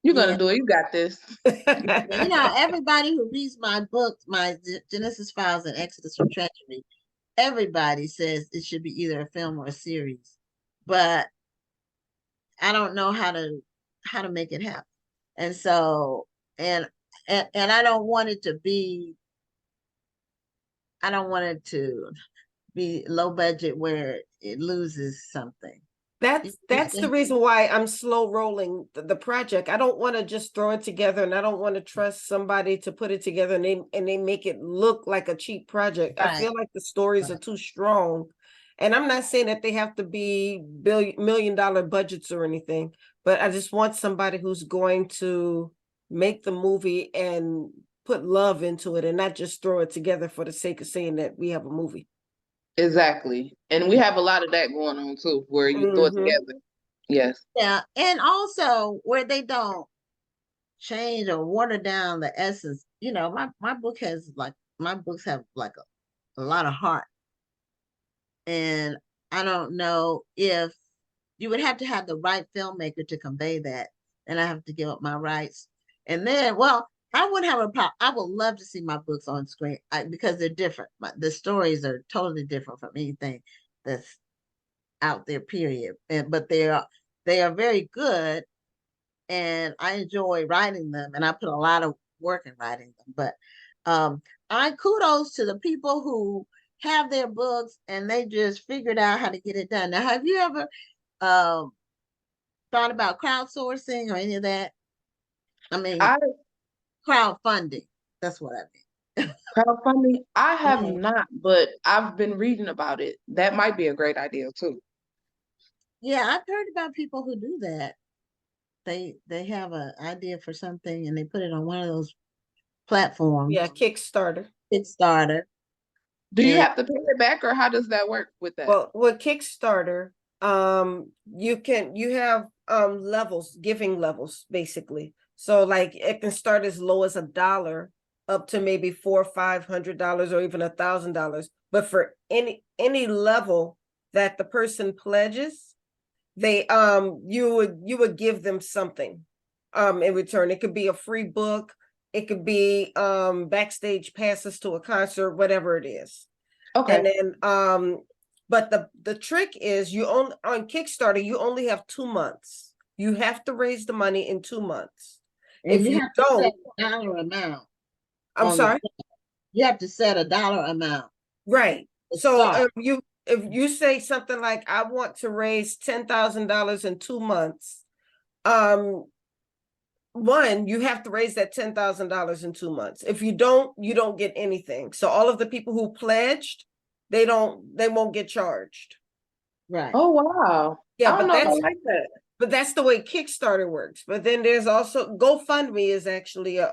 You're Yeah. gonna do it. You got this. Everybody who reads my books, my Genesis Files and Exodus from Treachery, everybody says it should be either a film or a series, but I don't know how to make it happen. And so, and I don't want it to be, I don't want it to be low budget where it loses something. That's the reason why I'm slow rolling the project. I don't want to just throw it together, and I don't want to trust somebody to put it together and they make it look like a cheap project. I feel like the stories are too strong. And I'm not saying that they have to be $1 million budgets or anything, but I just want somebody who's going to make the movie and put love into it and not just throw it together for the sake of saying that we have a movie. Exactly. And we have a lot of that going on too, where you throw it together. Yes. Yeah. And also where they don't change or water down the essence. My book has my books have like a lot of heart. And I don't know if you would have to have the right filmmaker to convey that. And I have to give up my rights. And then, well, I wouldn't have a problem. I would love to see my books on screen because they're different. The stories are totally different from anything that's out there, period. But they are very good, and I enjoy writing them, and I put a lot of work in writing them. But I kudos to the people who have their books and they just figured out how to get it done. Now, have you ever thought about crowdsourcing or any of that? I mean, I crowdfunding. That's what I mean. crowdfunding, I have Yeah. not, but I've been reading about it. That might be a great idea too. Yeah, I've heard about people who do that. They have an idea for something and they put it on one of those platforms, Yeah, Kickstarter. Kickstarter. Do you And have to pay it back, or how does that work with that? Well, with Kickstarter, you have levels, giving levels, basically. So like it can start as low as $1 up to maybe $400 or $500 or even $1,000. But for any level that the person pledges, they you would give them something in return. It could be a free book, it could be backstage passes to a concert, whatever it is. Okay. And then but the trick is you on Kickstarter, you only have 2 months. You have to raise the money in 2 months. and If you you have to don't, set a dollar amount. I'm on the sorry. You have to set a dollar amount. Right. to So start. if you say something like, I want to raise $10,000 in 2 months, one, you have to raise that $10,000 in 2 months. If you don't, you don't get anything. So all of the people who pledged, they won't get charged. Right. Oh wow. Yeah, I don't but know if I like that. but that's the way Kickstarter works. But then there's also GoFundMe is actually a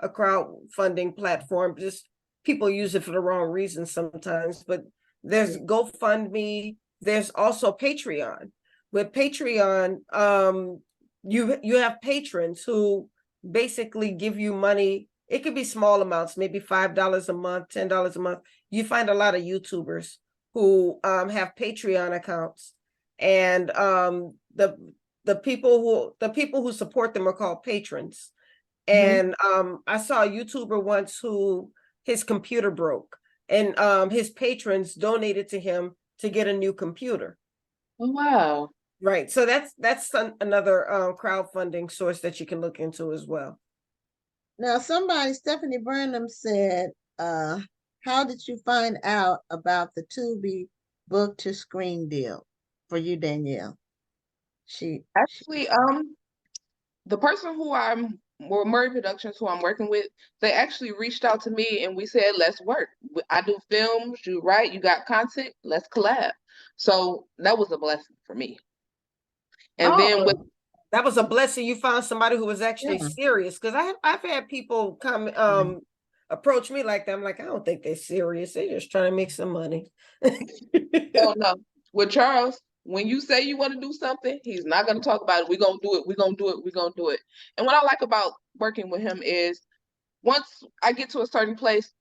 crowdfunding platform. Just people use it for the wrong reasons sometimes. But there's GoFundMe. There's also Patreon. With Patreon, you have patrons who basically give you money. It could be small amounts, maybe $5 a month, $10 a month. You find a lot of YouTubers who have Patreon accounts, and the people who support them are called patrons. And I saw a YouTuber once who his computer broke, and his patrons donated to him to get a new computer. Oh wow. Right. So that's another crowdfunding source that you can look into as well. Now, Stephanie Burnham said, how did you find out about the Tubi book to screen deal for you, Danielle? Actually, the person who Murray Productions, who I'm working with, they actually reached out to me and we said, let's work. I do films, you write, you got content, let's collab. So that was a blessing for me. And then with that was a blessing. You found somebody who was actually Yeah. serious, because I've had people come approach me like that. I'm like, I don't think they're serious. They're just trying to make some money. oh no, with Charles, when you say you want to do something, he's not going to talk about it. We're going to do it. We're going to do it. We're going to do it. And what I like about working with him is once I get to a certain place,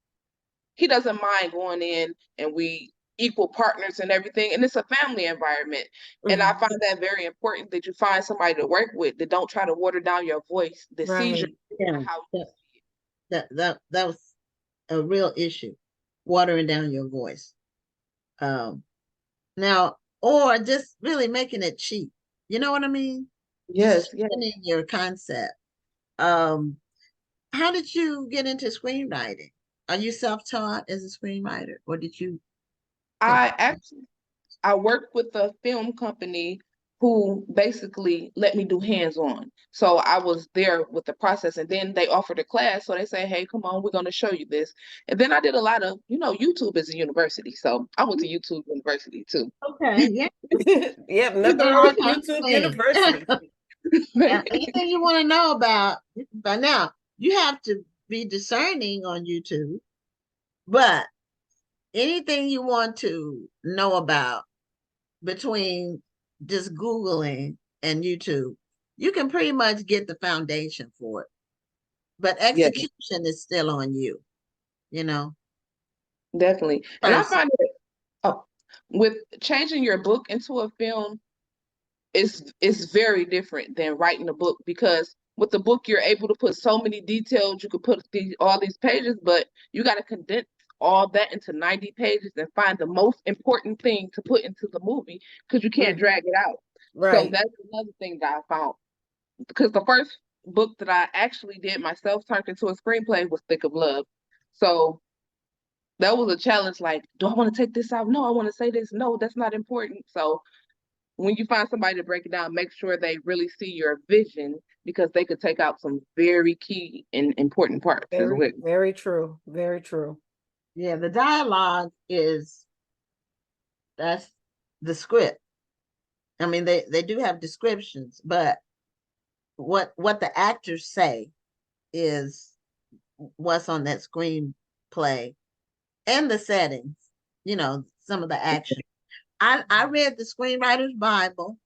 he doesn't mind going in and we equal partners and everything. And it's a family environment. And I find that very important, that you find somebody to work with that don't try to water down your voice, that sees your Yeah. how you see it. That was a real issue, watering down your voice. Now, or just really making it cheap. You know what I mean? Yes, yes. Explaining your concept. How did you get into screenwriting? Are you self-taught as a screenwriter, or did you? I worked with a film company who basically let me do hands-on. So I was there with the process, and then they offered a class. So they say, hey, come on, we're going to show you this. And then I did a lot of, YouTube is a university. So I went to YouTube University too. Okay, yeah. Yep, nothing wrong with YouTube University. Anything you want to know about, by now, you have to be discerning on YouTube, but anything you want to know about between just Googling and YouTube, you can pretty much get the foundation for it. But execution is still on you, Definitely. And I find it, with changing your book into a film, it's very different than writing a book, because with the book you're able to put so many details. You could put all these pages, but you got to condense all that into 90 pages and find the most important thing to put into the movie, because you can't drag it out. Right. So that's another thing that I found, because the first book that I actually did myself turned into a screenplay was Thick of Love. So that was a challenge. Like, do I want to take this out? No, I want to say this. No, that's not important. So when you find somebody to break it down, make sure they really see your vision, because they could take out some very key and important parts as well. Very true. Very true. Yeah, the dialogue that's the script. I mean, they do have descriptions, but what the actors say is what's on that screenplay and the settings, some of the action. I read the screenwriter's Bible.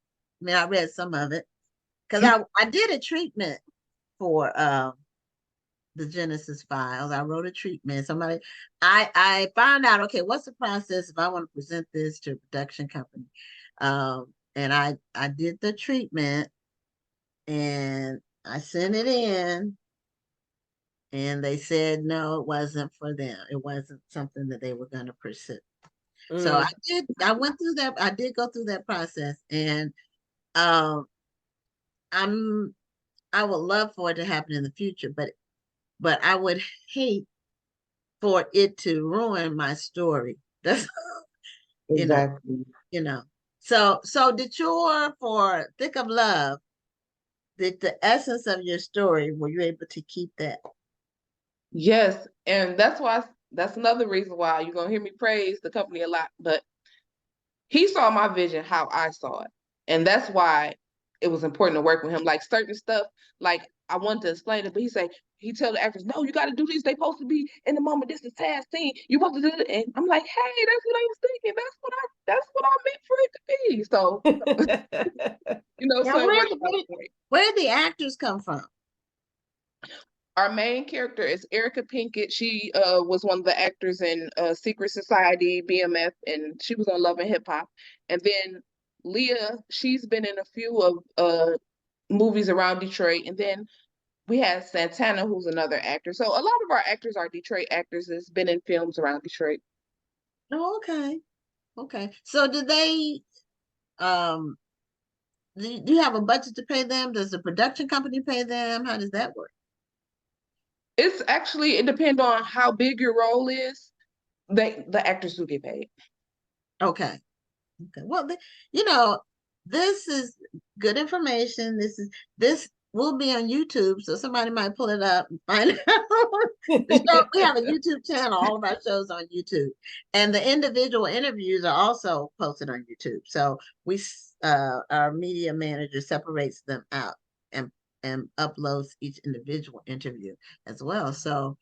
I mean, I read some of it because I did a treatment for the Genesis files. I wrote a treatment. I found out, okay, what's the process if I want to present this to a production company? And I did the treatment and I sent it in, and they said no, it wasn't for them. It wasn't something that they were going to pursue. So I went through that. I did go through that process, and I would love for it to happen in the future, but I would hate for it to ruin my story. That's Exactly. So did for Thick of Love, the essence of your story, were you able to keep that? Yes, and that's another reason why you're gonna hear me praise the company a lot. But he saw my vision how I saw it, and that's why it was important to work with him. Like certain stuff, like I wanted to explain it, but he tell the actors, no, you got to do this. They supposed to be in the moment. This is a sad scene. You supposed to do it, and I'm like, hey, that's what I was thinking. That's what I meant for it to be. So Now, so where the actors come from? Our main character is Erica Pinkett. She was one of the actors in Secret Society, BMF, and she was on Love and Hip Hop. And then Leah, she's been in a few of movies around Detroit. And then we had Santana, who's another actor. So a lot of our actors are Detroit actors that's been in films around Detroit. Oh, okay. So do they do you have a budget to pay them? Does the production company pay them? How does that work? It depends on how big your role is. The actors do get paid. Okay. Well, this is good information. This will be on YouTube, so somebody might pull it up and find out. We have a YouTube channel. All of our shows on YouTube, and the individual interviews are also posted on YouTube. So our media manager separates them out and uploads each individual interview as well. So,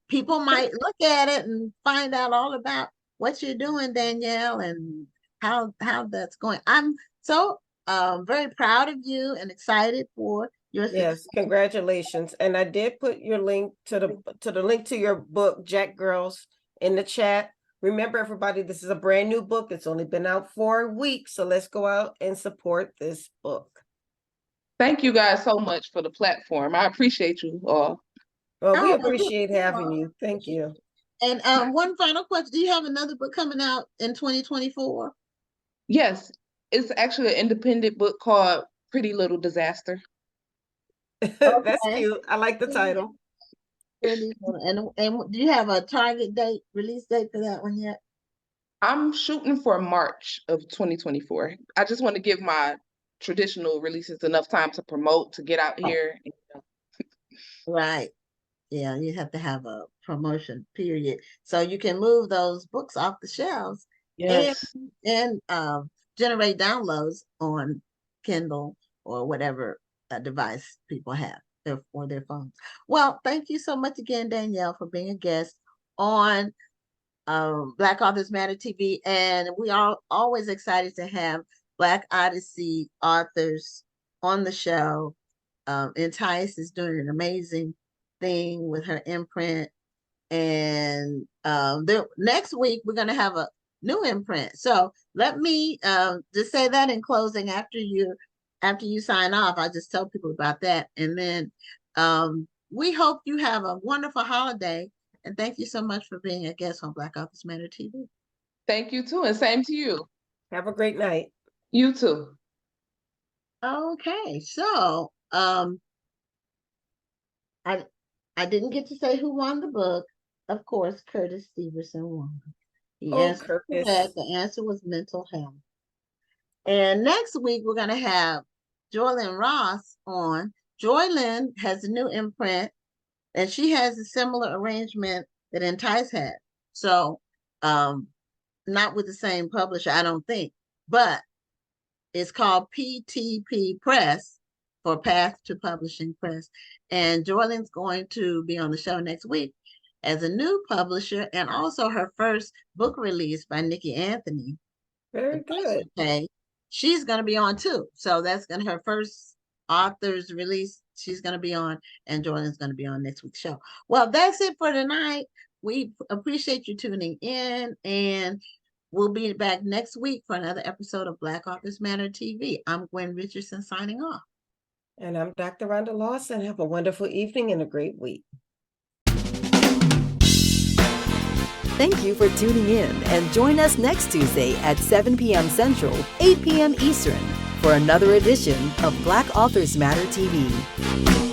people might look at it and find out all about what you're doing, Danielle, and how that's going. I'm so very proud of you and excited for your Yes, congratulations. And I did put your link to the link to your book, Jack Girlz, in the chat. Remember, everybody, this is a brand new book. It's only been out 4 weeks, so let's go out and support this book. Thank you guys so much for the platform. I appreciate you all. Well, we appreciate having you. Thank you. And one final question. Do you have another book coming out in 2024? Yes, it's actually an independent book called Pretty Little Disaster. That's cute. I like the title. And do you have a target release date for that one yet? I'm shooting for March of 2024. I just want to give my traditional releases enough time to promote, to get out here. Right. Yeah, you have to have a promotion period so you can move those books off the shelves. Yes. And generate downloads on Kindle or whatever device people have for their phones. Well, thank you so much again, Danielle, for being a guest on Black Authors Matter TV. And we are always excited to have Black Odyssey authors on the show. And Tice is doing an amazing thing with her imprint. And next week, we're going to have a new imprint. So let me just say that in closing after you sign off. I just tell people about that. And then we hope you have a wonderful holiday. And thank you so much for being a guest on Black Authors Matter TV. Thank you too. And same to you. Have a great night. You too. Okay. So I didn't get to say who won the book. Of course, Curtis Stevenson won. He Oh, answered Curtis. correct. The answer was mental health. And next week, we're going to have Joylyn Ross on. Joylyn has a new imprint, and she has a similar arrangement that Entice had. So, not with the same publisher, I don't think, but it's called PTP Press, for Path to Publishing Press. And Joylyn's going to be on the show next week as a new publisher, and also her first book release by Nikki Anthony. Very good. Okay, she's going to be on too. So that's going to her first author's release. She's going to be on, and Joylyn's going to be on next week's show. Well, that's it for tonight. We appreciate you tuning in, and we'll be back next week for another episode of Black Authors Matter TV. I'm Gwen Richardson signing off. And I'm Dr. Rhonda Lawson. Have a wonderful evening and a great week. Thank you for tuning in, and join us next Tuesday at 7 p.m. Central, 8 p.m. Eastern for another edition of Black Authors Matter TV.